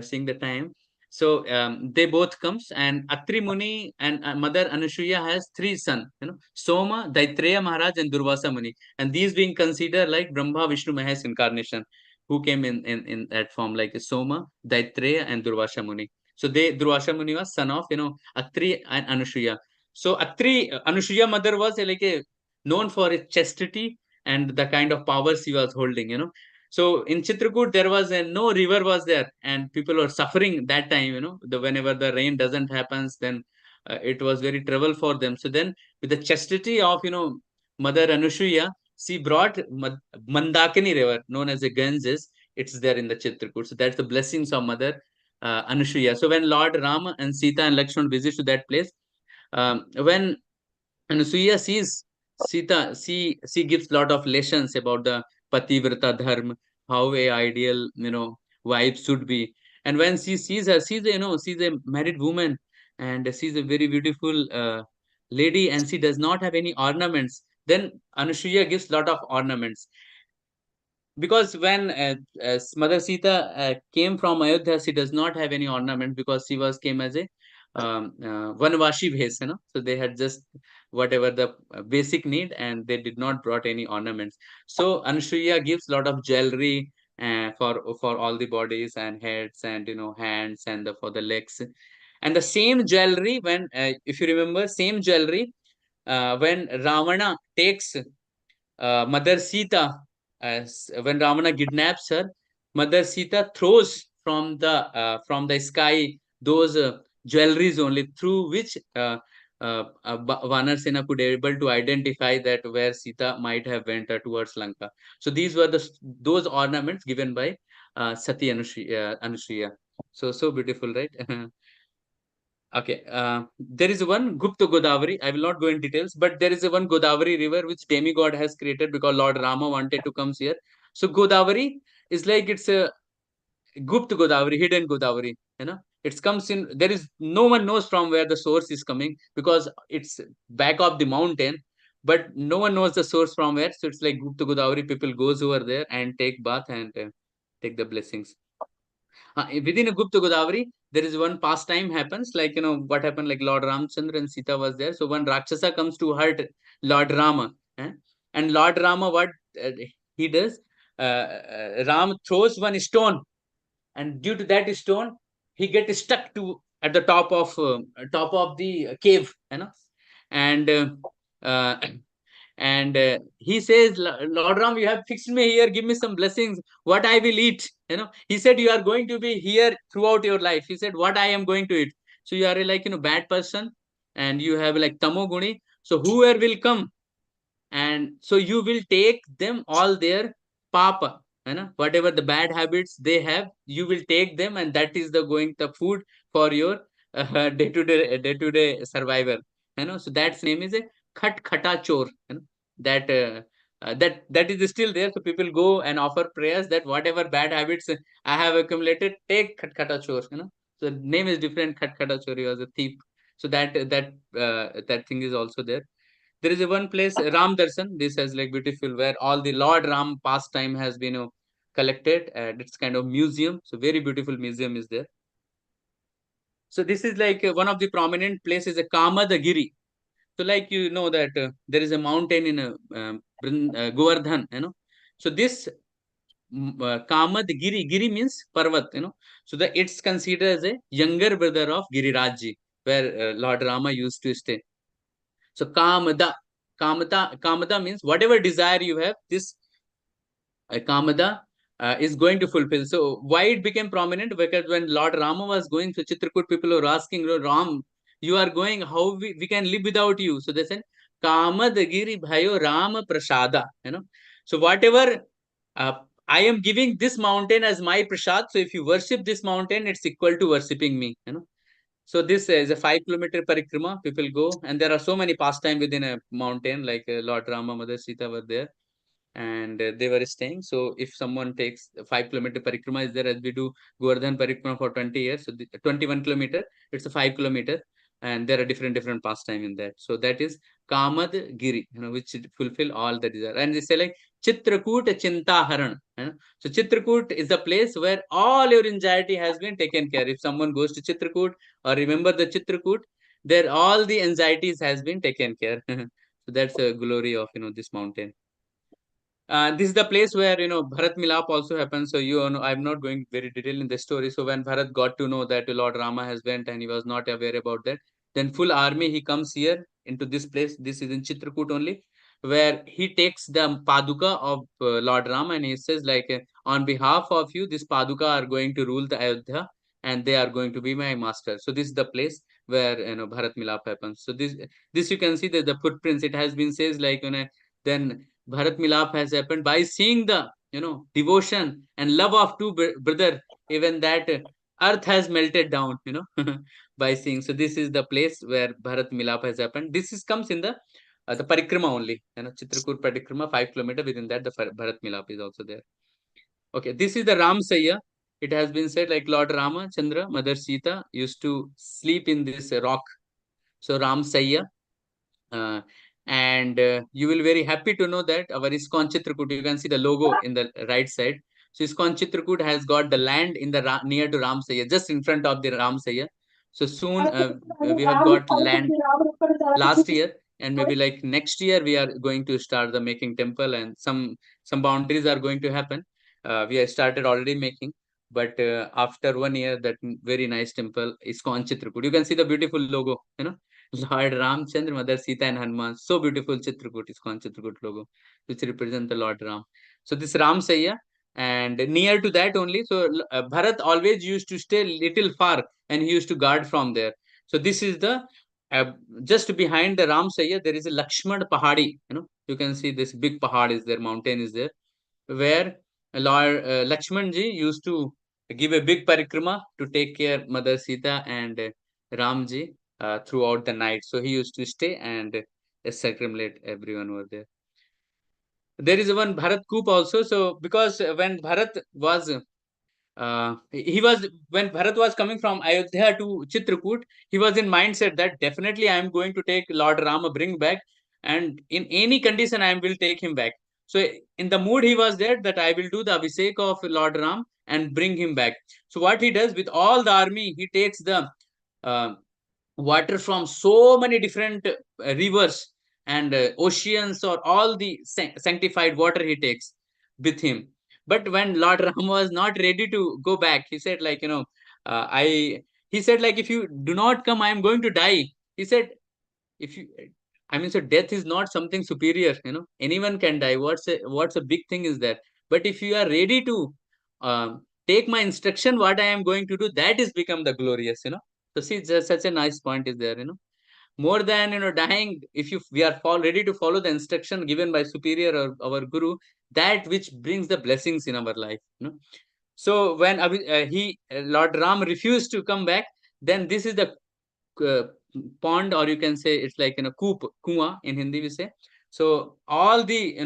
seeing the time. So they both comes, and Atri Muni and Mother Anushuya has three sons, you know, Soma, Daitreya Maharaj, and Durvasa Muni, and these being considered like Brahma, Vishnu, Mahesh incarnation, who came in that form, like Soma, Daitreya, and Durvasa Muni. So Durvasa Muni was son of, you know, Atri and Anushuya. So Atri Anushuya mother was like a known for its chastity and the kind of powers he was holding, you know. So in Chitrakoot, there was no river was there, and people were suffering that time, you know. Whenever the rain doesn't happens, then it was very trouble for them. So then, with the chastity of, you know, Mother Anushuya, she brought Mandakini River, known as the Ganges. It's there in the Chitrakoot. So that's the blessings of Mother Anushuya. So when Lord Rama and Sita and Lakshman visit to that place, when Anusuya sees Sita, she gives lot of lessons about the Pativrata Dharma, how a ideal, you know, wife should be. And when she sees her, she's a, you know, she's a married woman, and she's a very beautiful lady, and she does not have any ornaments. Then Anusuya gives lot of ornaments, because when Mother Sita came from Ayodhya, she does not have any ornament, because she was came as a Vanvashi bhes, you know. So they had just whatever the basic need, and they did not brought any ornaments. So Anushriya gives lot of jewelry for all the bodies and heads, and, you know, hands, and for the legs. And the same jewelry, when if you remember, same jewelry when Ravana takes Mother Sita, when Ravana kidnaps her, Mother Sita throws from the sky those jewelries only, through which Vanarsena could able to identify that where Sita might have went towards Lanka. So these were those ornaments given by Sati Anushriya. So beautiful, right? Okay, there is one Gupta Godavari. I will not go in details, but there is a one Godavari river which demigod has created because Lord Rama wanted to come here. So Godavari is like it's a Gupta Godavari, hidden Godavari. You know, it comes in. There is no one knows from where the source is coming, because it's back of the mountain, but no one knows the source from where. So it's like Gupta Godavari. People goes over there and take bath and take the blessings. Within a Gupta Godavari, there is one pastime happens, like, you know, what happened, like Lord Ramchandra and Sita was there. So one Rakshasa comes to hurt Lord Rama. And Lord Rama, what he does, Ram throws one stone, and due to that stone, he gets stuck to at the top of the cave, you know. And uh, and he says, Lord Ram, you have fixed me here, give me some blessings, what I will eat, you know. He said, you are going to be here throughout your life. He said, what I am going to eat? So you are a, like, you know, bad person, and you have like tamoguni, so whoever will come, and so you will take them all their papa, you know, whatever the bad habits they have, you will take them, and that is the going the food for your day to day survival, you know. So that's name is a khat khata chor, you know. That that is still there. So people go and offer prayers that whatever bad habits I have accumulated, take khat khata chor, you know. So name is different. Khat khata chor, he was a thief. So that thing is also there. There is a one place, Ram Darshan. This has like beautiful, where all the Lord Ram pastime has been, collected. It's kind of museum. So very beautiful museum is there. So this is like one of the prominent places, a Kamadagiri. So like, you know that there is a mountain in Govardhan, you know. So this Kamadagiri, Giri means Parvat, you know. So it's considered as a younger brother of Girirajji, where Lord Rama used to stay. So Kamada means whatever desire you have, this Kamada is going to fulfill. So why it became prominent? Because when Lord Rama was going to Chitrakoot, people were asking, Ram, you are going, how we can live without you? So they said, Kamadagiri Bhayo Rama Prasada. You know, so whatever uh, I am giving this mountain as my prasad. So if you worship this mountain, it's equal to worshipping me. You know. So this is a 5 kilometer parikrama. People go, and there are so many pastime within a mountain, like Lord Rama, Mother Sita were there, and they were staying. So if someone takes 5 kilometer parikrama is there, as we do Govardhan parikrama for 20 years, so 21 kilometer, it's a 5 kilometer, and there are different pastime in that. So that is Kamad Giri, which fulfill all the desire. And they say like Chitrakoot Chinta Haran. So Chitrakoot is the place where all your anxiety has been taken care. If someone goes to Chitrakoot or remember the Chitrakoot, there all the anxieties has been taken care. So that's a glory of this mountain. This is the place where Bharat Milap also happens. So I'm not going very detail in the story. So when Bharat got to know that Lord Rama has went and he was not aware about that, then full army he comes here into this place. This is in Chitrakoot only, where he takes the paduka of Lord Rama and he says like, on behalf of you, this paduka are going to rule the Ayodhya and they are going to be my master. So this is the place where Bharat Milap happens. So this you can see that the footprints. It has been says like then Bharat Milap has happened by seeing the devotion and love of two brother. Even that earth has melted down. By seeing. So this is the place where Bharat Milap has happened. This is comes in the parikrama only. Chitrakoot parikrama 5 kilometer. Within that the Bharat Milap is also there. Okay, this is the Ram Sayya. It has been said like Lord Rama Chandra, Mother Sita used to sleep in this rock. So Ram Sayya. Uh, and you will very happy to know that our ISKCON Chitrakoot, you can see the logo in the right side. So ISKCON Chitrakoot has got the land in the near to Ram Sayya, just in front of the Ram Sayya. So soon we have got land last year, and maybe like next year we are going to start the making temple, and some boundaries are going to happen. We have started already making, but after 1 year, that very nice temple is Chitrakoot. You can see the beautiful logo, Lord Ramchandra, Mother Sita, and Hanuman. So beautiful Chitrakoot is Chitrakoot logo, which represent the Lord Ram. So this Ram Sayya, and near to that only. So Bharat always used to stay little far, and he used to guard from there. So this is the just behind the Ram Sayya, there is a Lakshman Pahadi. You can see this big pahad is there, mountain is there, where Lord Lakshman ji used to give a big parikrama to take care Mother Sita and Ram ji throughout the night. So he used to stay and circumambulate everyone over there. There is one Bharat coup also. So because when Bharat was he was when Bharat was coming from Ayodhya to Chitrakoot, he was in mindset that definitely I am going to take Lord Rama, bring back, and in any condition I will take him back. So in the mood he was there that I will do the Abhishek of Lord Ram and bring him back. So what he does with all the army, he takes the uh, water from so many different rivers and oceans, or all the sanctified water he takes with him. But when Lord Ram was not ready to go back, he said like, I he said like, if you do not come, I am going to die. He said, if you I mean, so death is not something superior, anyone can die. What's a big thing is that. But if you are ready to take my instruction, what I am going to do, that is become the glorious. So see, just such a nice point is there. More than dying, if you we are ready to follow the instruction given by superior or our guru, that which brings the blessings in our life. So when Lord Ram refused to come back, then this is the uh, pond, or you can say it's like coop, kuwa in Hindi we say. So all the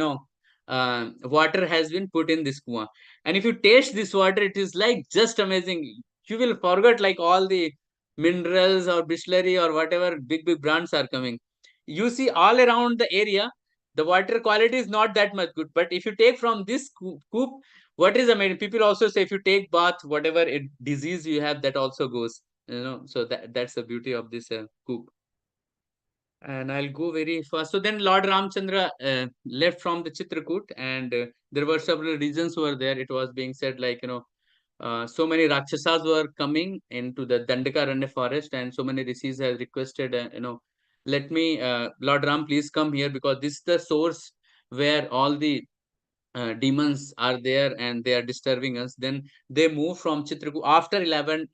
water has been put in this kuwa, and if you taste this water, it is like just amazing. You will forget like all the minerals or Bisleri or whatever big brands are coming. You see all around the area, the water quality is not that much good, but if you take from this coop, what is amazing, people also say if you take bath, whatever disease you have, that also goes. So that's the beauty of this coop. And I'll go very fast. So then Lord Ramchandra left from the Chitrakoot, and there were several reasons were there. It was being said like, so many Rakshasas were coming into the Dandakaranya forest, and so many rishis have requested, let me, Lord Ram, please come here, because this is the source where all the demons are there and they are disturbing us. Then they move from Chitrakoot after 11,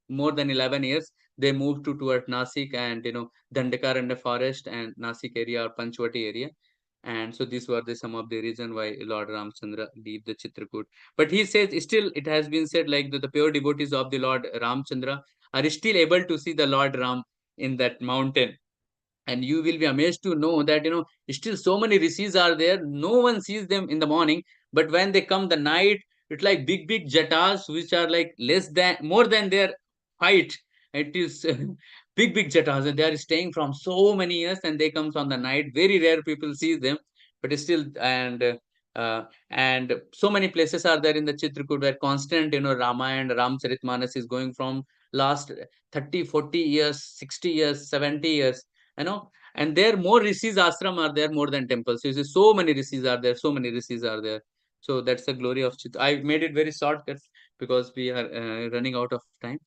more than 11 years. They moved toward Nasik and Dandakar and the forest and Nasik area or Panchwati area. And so these were some of the reason why Lord Ramchandra leave the Chitrakoot. But he says still it has been said like the pure devotees of the Lord Ramchandra are still able to see the Lord Ram in that mountain. And you will be amazed to know that still so many rishis are there. No one sees them in the morning, but when they come the night, it's like big jatas which are like less than more than their height. It is big jatas, and they are staying from so many years, and they comes on the night. Very rare people see them, but still. And so many places are there in the Chitrakoot where constant Ramayana, Ramcharitmanas is going from last 30, 40 years, 60 years, 70 years, and there more rishis ashram are there more than temples. You see, so many rishis are there, so many rishis are there. So that's the glory of Chit. I made it very shortcut because we are running out of time.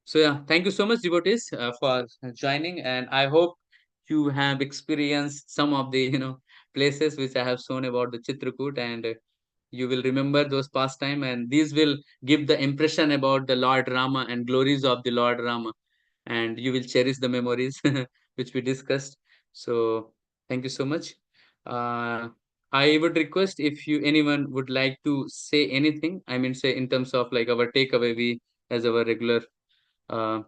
So yeah, thank you so much, devotees, for joining, and I hope you have experienced some of the places which I have shown about the Chitrakoot, and you will remember those pastime, and these will give the impression about the Lord Rama and glories of the Lord Rama, and you will cherish the memories which we discussed. So thank you so much. uh, I would request if you anyone would like to say anything, I mean say in terms of like our takeaway, we as our regular uh,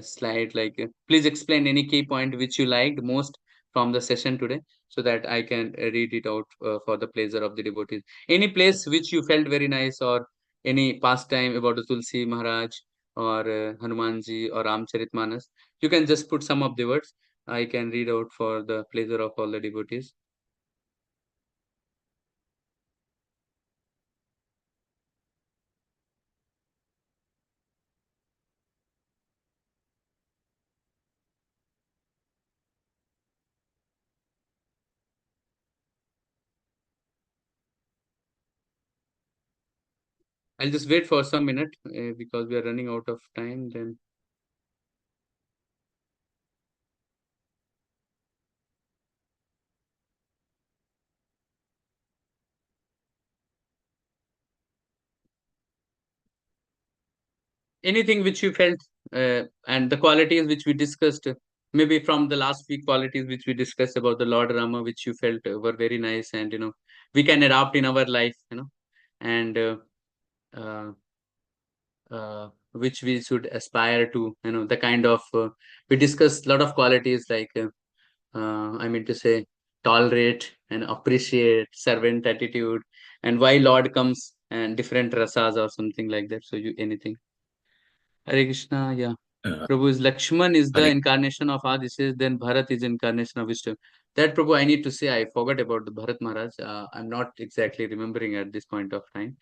slide, like please explain any key point which you liked most from the session today, so that I can read it out for the pleasure of the devotees. Any place which you felt very nice, or any pastime about the Tulsi Maharaj, or Hanumanji, or Ramcharitmanas, you can just put some of the words. I can read out for the pleasure of all the devotees. I'll just wait for some minute because we are running out of time. Then anything which you felt, and the qualities which we discussed, maybe from the last week qualities which we discussed about the Lord Rama, which you felt were very nice, and we can adopt in our life, and uh, which we should aspire to, the kind of we discussed a lot of qualities like I mean to say, tolerate and appreciate, servant attitude, and why Lord comes and different rasas or something like that. So you anything. Hare Krishna, yeah. Uh, Prabhu is Lakshman is the Hare, incarnation of Adishis, then Bharat is incarnation of Vishnu. That Prabhu, I need to say, I forgot about the Bharat Maharaj. I'm not exactly remembering at this point of time.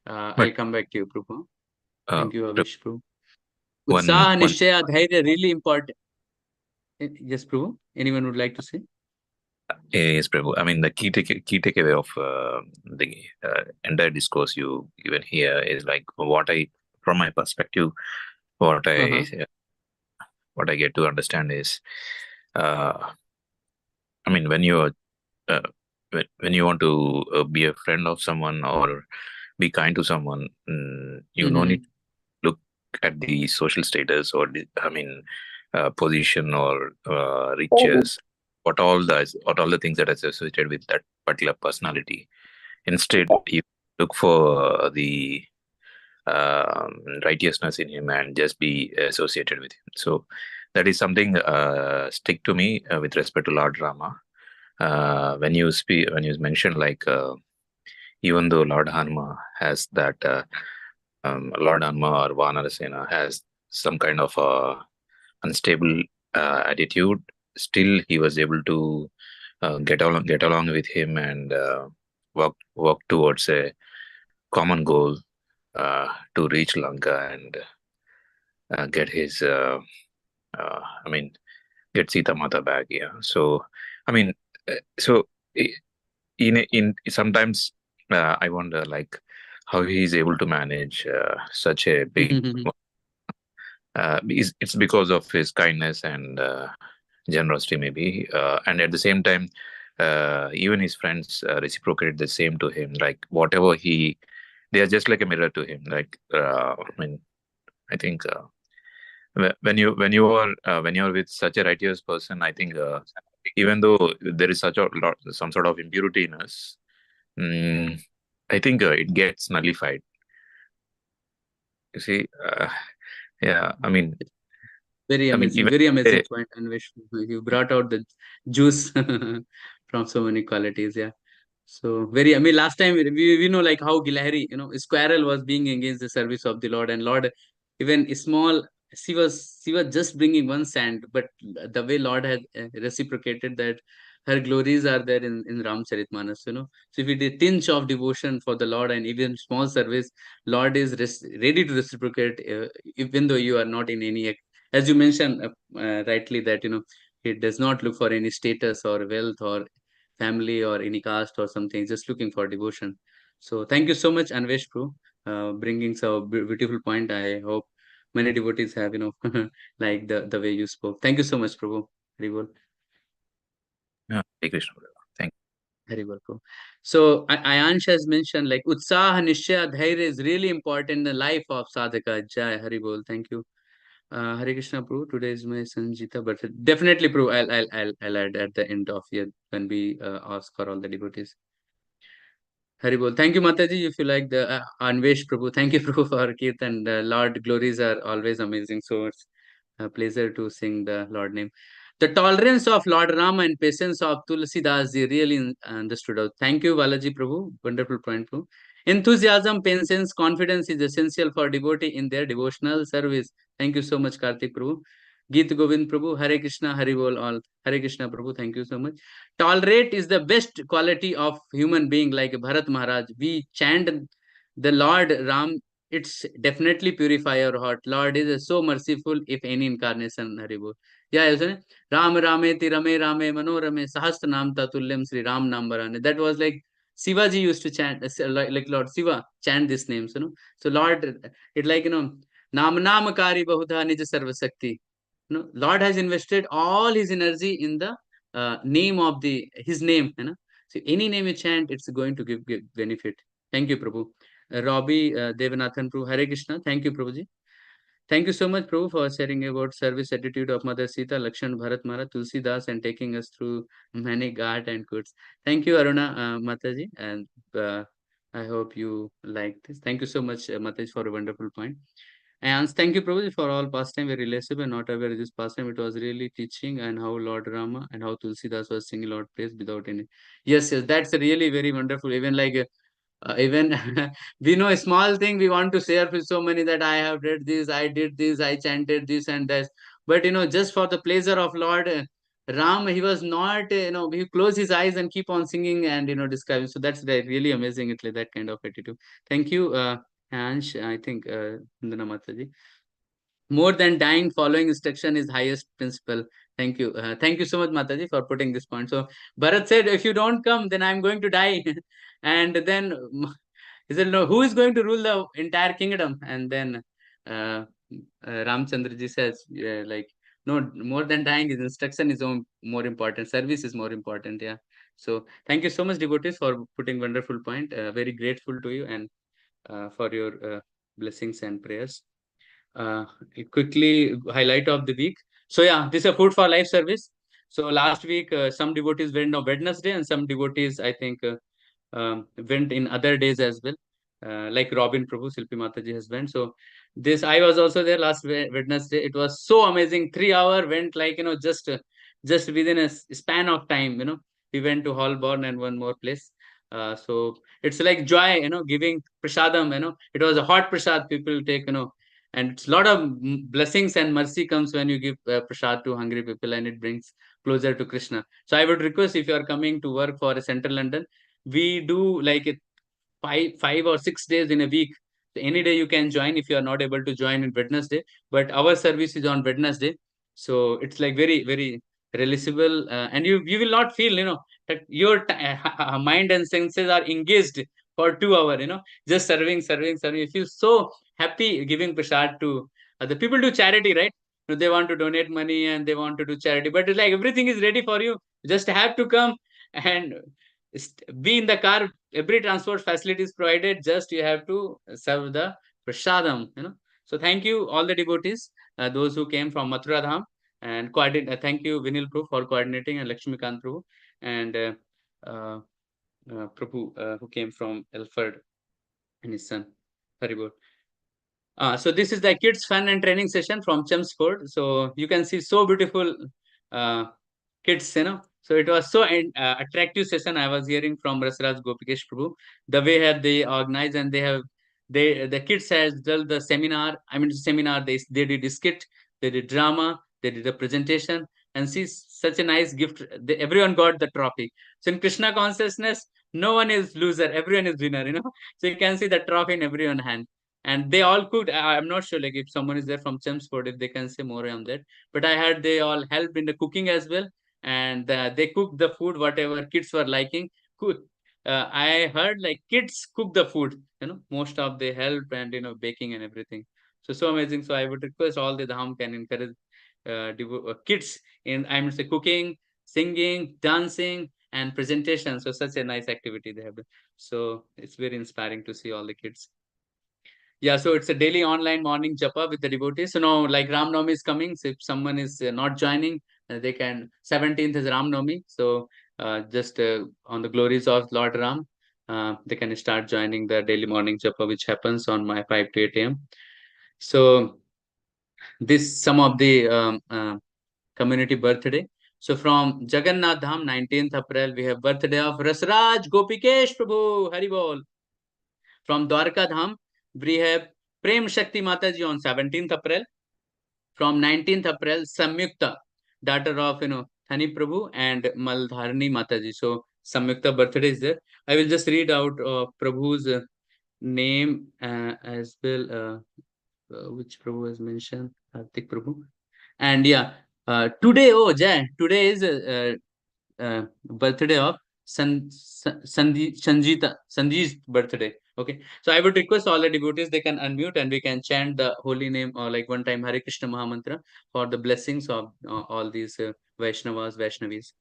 but I'll come back to you, Prabhu. uh, Thank you, Prab- Avish, Prabhu. one Utsaha, one Nishchaya, Dhairya, really important. Yes, Prabhu. Anyone would like to say? is Prabhu. I mean, the key takeaway of the entire discourse you given here is like what I, from my perspective, what I Uh-huh. what I get to understand is, uh, I mean, when you are uh, when you want to be a friend of someone or be kind to someone, you no need Mm-hmm. to look at the social status or I mean, position or riches, what all the things that are associated with that particular personality. Instead, you look for the righteousness in him and just be associated with him. So that is something stick to me with respect to Lord Rama. When you mention like even though Lord Hanuma has that Lord Hanuma or Vanarasena has some kind of unstable attitude, still he was able to get along with him and work towards a common goal to reach Lanka and get his I mean get Sita Mata back. Yeah. So I mean, so in sometimes I wonder like how he is able to manage such a big. It's because of his kindness and generosity, maybe, and at the same time, even his friends reciprocate the same to him. Like whatever they are just like a mirror to him. Like I mean, I think when you're with such a righteous person, I think even though there is such a lot, some sort of impurity in us, mm, I think it gets nullified. You see, yeah, I mean, Very I mean, amazing, even very amazing point, Anvesh. You brought out the juice from so many qualities. Yeah. So very, I mean, last time we know like how Gilahari, Squirrel was being against the service of the Lord, and Lord, even small, she was just bringing one sand, but the way Lord had reciprocated that, her glories are there in Ramcharitmanas. So if it is tinge of devotion for the Lord and even small service, Lord is ready to reciprocate, even though you are not in any, as you mentioned rightly that he does not look for any status or wealth or family or any caste or something, just looking for devotion. So thank you so much, Anvesh Prabhu, bringing so beautiful point. I hope many devotees have, like the way you spoke. Thank you so much, Prabhu. Very well. Hare Krishna. Thank Very well, Prabhu. So Ayansh has mentioned like Utsaha, Nishya, Dhairya is really important in the life of sadhaka. Jai Hari Bol. Thank you. Hare Krishna, Prabhu. Today is my Sanjita, but definitely, Prabhu, I'll add at the end of here when we ask for all the devotees. Haribol. Thank you, Mataji. If you like the Anvesh Prabhu, thank you, Prabhu, for Kirtan. Lord glories are always amazing. So it's a pleasure to sing the Lord name. The tolerance of Lord Rama and patience of Tulsi Das ji really understood out. Thank you, Balaji Prabhu. Wonderful point, Prabhu. Enthusiasm, patience, confidence is essential for devotee in their devotional service. Thank you so much, Kartik Prabhu. Geet Govind Prabhu, Hare Krishna, Haribol all. Hare Krishna Prabhu, thank you so much. Tolerate is the best quality of human being, like Bharat Maharaj. We chant the Lord Ram, it's definitely purify our heart. Lord is so merciful if any incarnation, Haribol. Yeah, isn't it? Ram Rame Ti Rame Rame Manorame Sahastra Nam Tatulyam Sri Ram Nambarane. That was like Shivaji used to chant, like Lord Shiva chant these names. So Lord, it like, Nam Namakari Bahudha Nija Sarva Sakti. Lord has invested all his energy in the name of his name. So any name you chant, it's going to give benefit. Thank you, Prabhu. Robbie Devanathan Prabhu, Hare Krishna. Thank you, Prabhuji. Thank you so much, Prabhu, for sharing about service attitude of Mother Sita, Lakshan, Bharat Mara, Tulsi Das, and taking us through many ghat and goods. Thank you, Aruna Mataji, and I hope you like this. Thank you so much, Mataji, for a wonderful point. And thank you, Prabhuji, for all pastime very relatable, not aware this pastime. It was really teaching and how Lord Rama and how Tulsidas was singing Lord praise without any. Yes, that's really very wonderful. Even like even we know a small thing we want to share with so many that I have read this, I did this, I chanted this and that. But just for the pleasure of Lord Ram, he was not, he closed his eyes and keep on singing and describing. So that's really amazing. It's like that kind of attitude. Thank you, Ansh. I think Vandana Mataji. More than dying, following instruction is highest principle. Thank you. Thank you so much, Mataji, for putting this point. So Bharat said, if you don't come, then I'm going to die. And then he said, no, who is going to rule the entire kingdom? And then Ramchandraji says, like, no, more than dying, his instruction is more important. Service is more important. Yeah. So thank you so much, devotees, for putting wonderful point. Very grateful to you and for your blessings and prayers. uh, Quickly highlight of the week. So yeah, this is a food for life service. So last week, some devotees went on Wednesday, and some devotees, I think, went in other days as well. Like Robin Prabhu, Silpi Mataji has went. So this, I was also there last Wednesday. It was so amazing. 3 hour went like, just within a span of time. We went to Holborn and one more place. So it's like joy, giving prasadam. It was a hot prasad people take. And it's a lot of blessings and mercy comes when you give prasad to hungry people, and it brings closer to Krishna. So I would request, if you are coming to work for Central London, we do like it 5 or 6 days in a week. So any day you can join if you are not able to join in Wednesday. But our service is on Wednesday, so it's like very very releasable, and you will not feel that your mind and senses are engaged for 2 hours. Just serving. You feel so happy giving prasad to other people. Do charity, right? They want to donate money and they want to do charity, but it's like everything is ready for you. Just have to come and be in the car. Every transport facility is provided. Just you have to serve the prasadam. So thank you all the devotees, those who came from Mathura Dham, and coordinate. Thank you Vinil Prabhu for coordinating, and Lakshmikant Prabhu, and uh, Prabhu who came from Elford, and his son Haribol. So this is the kids fun and training session from Chelmsford. So you can see so beautiful uh, kids, So it was so attractive session I was hearing from Rasraj Gopikesh Prabhu. The way have they organized, and the kids has done the seminar. I mean seminar, they did a skit, they did drama, they did a presentation, and see such a nice gift. Everyone got the trophy. So in Krishna consciousness, no one is loser, everyone is winner. So you can see the trophy in everyone's hand. And they all cooked. I'm not sure, like if someone is there from Chelmsford, if they can say more on that. But I heard they all helped in the cooking as well, and they cooked the food whatever kids were liking. Cook. I heard like kids cook the food. Most of they help, and baking and everything. So amazing. So I would request all the Dham can encourage kids in, I mean, say, cooking, singing, dancing, and presentation. So such a nice activity they have. So it's very inspiring to see all the kids. Yeah, so it's a daily online morning japa with the devotees. So now, like Ram Navami is coming. So if someone is not joining, they can. 17th is Ram Navami. So just on the glories of Lord Ram, they can start joining the daily morning japa, which happens on my 5 to 8 a.m. So this some of the community birthday. So from Jagannath Dham, 19th April, we have birthday of Rasraj Gopikesh Prabhu. Hari Bol. From Dwarka Dham, we have Prem Shakti Mataji on 17th April. From 19th April, Samyukta, daughter of Thani Prabhu and Maldharani Mataji. So Samyukta birthday is there. I will just read out Prabhu's name as well. Which Prabhu has mentioned? Kartik Prabhu. And yeah, today, Jai, today is birthday of Sanji's birthday. Okay, so I would request all the devotees, they can unmute and we can chant the holy name or like one time Hare Krishna Mahamantra for the blessings of all these Vaishnavas, Vaishnavis.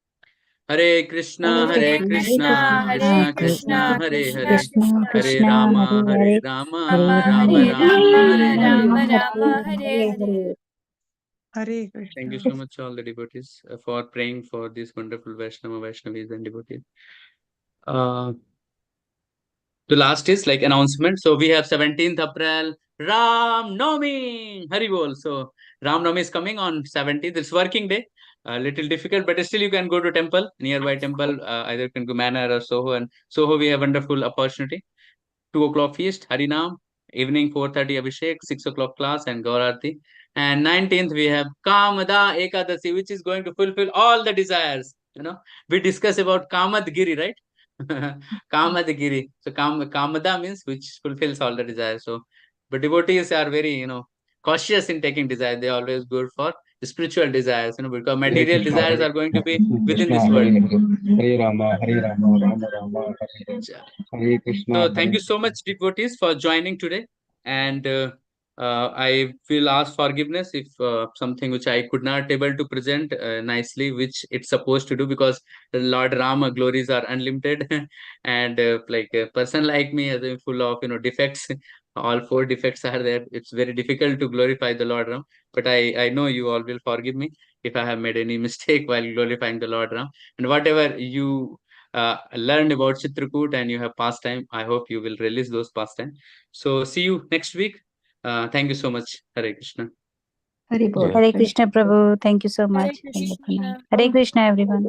Hare Krishna, Hare Krishna, Krishna Krishna, Hare Hare, Hare Rama, Hare Rama, Rama Rama, Hare Hare. Rama, Hare Hare. Hare Krishna. Thank you so much, all the devotees, for praying for these wonderful Vaishnava, Vaishnavis and devotees. The last is like announcement. So we have 17th April, Ram Navami, Hari Bol. So Ram Navami is coming on 17th. It's working day. A little difficult, but still you can go to temple, nearby temple. Either you can go Manor or Soho. And Soho, we have wonderful opportunity. 2 o'clock feast, Harinam, evening 4:30 Abhishek, 6 o'clock class and Gaurarti. And 19th we have Kamada Ekadasi, which is going to fulfill all the desires. We discuss about Kamadgiri, right? Kamadgiri. So Kamada means which fulfills all the desires. So, but devotees are very, cautious in taking desires. They always go for spiritual desires, because material desires are going to be within this world. Hare Rama, Hare Rama, Rama Rama, Hare Krishna. So thank you so much, devotees, for joining today. And I will ask forgiveness if something which I could not able to present nicely, which it's supposed to do, because the Lord Rama glories are unlimited, and like a person like me is full of defects. All 4 defects are there. It's very difficult to glorify the Lord Ram. But I know you all will forgive me if I have made any mistake while glorifying the Lord Ram. And whatever you learned about Chitrakoot and you have pastime, I hope you will release those pastime. So see you next week. Thank you so much. Hare Krishna. Hare Bol. Yeah. Hare Krishna Prabhu. Thank you so Hare much. Krishna. Hare Krishna everyone.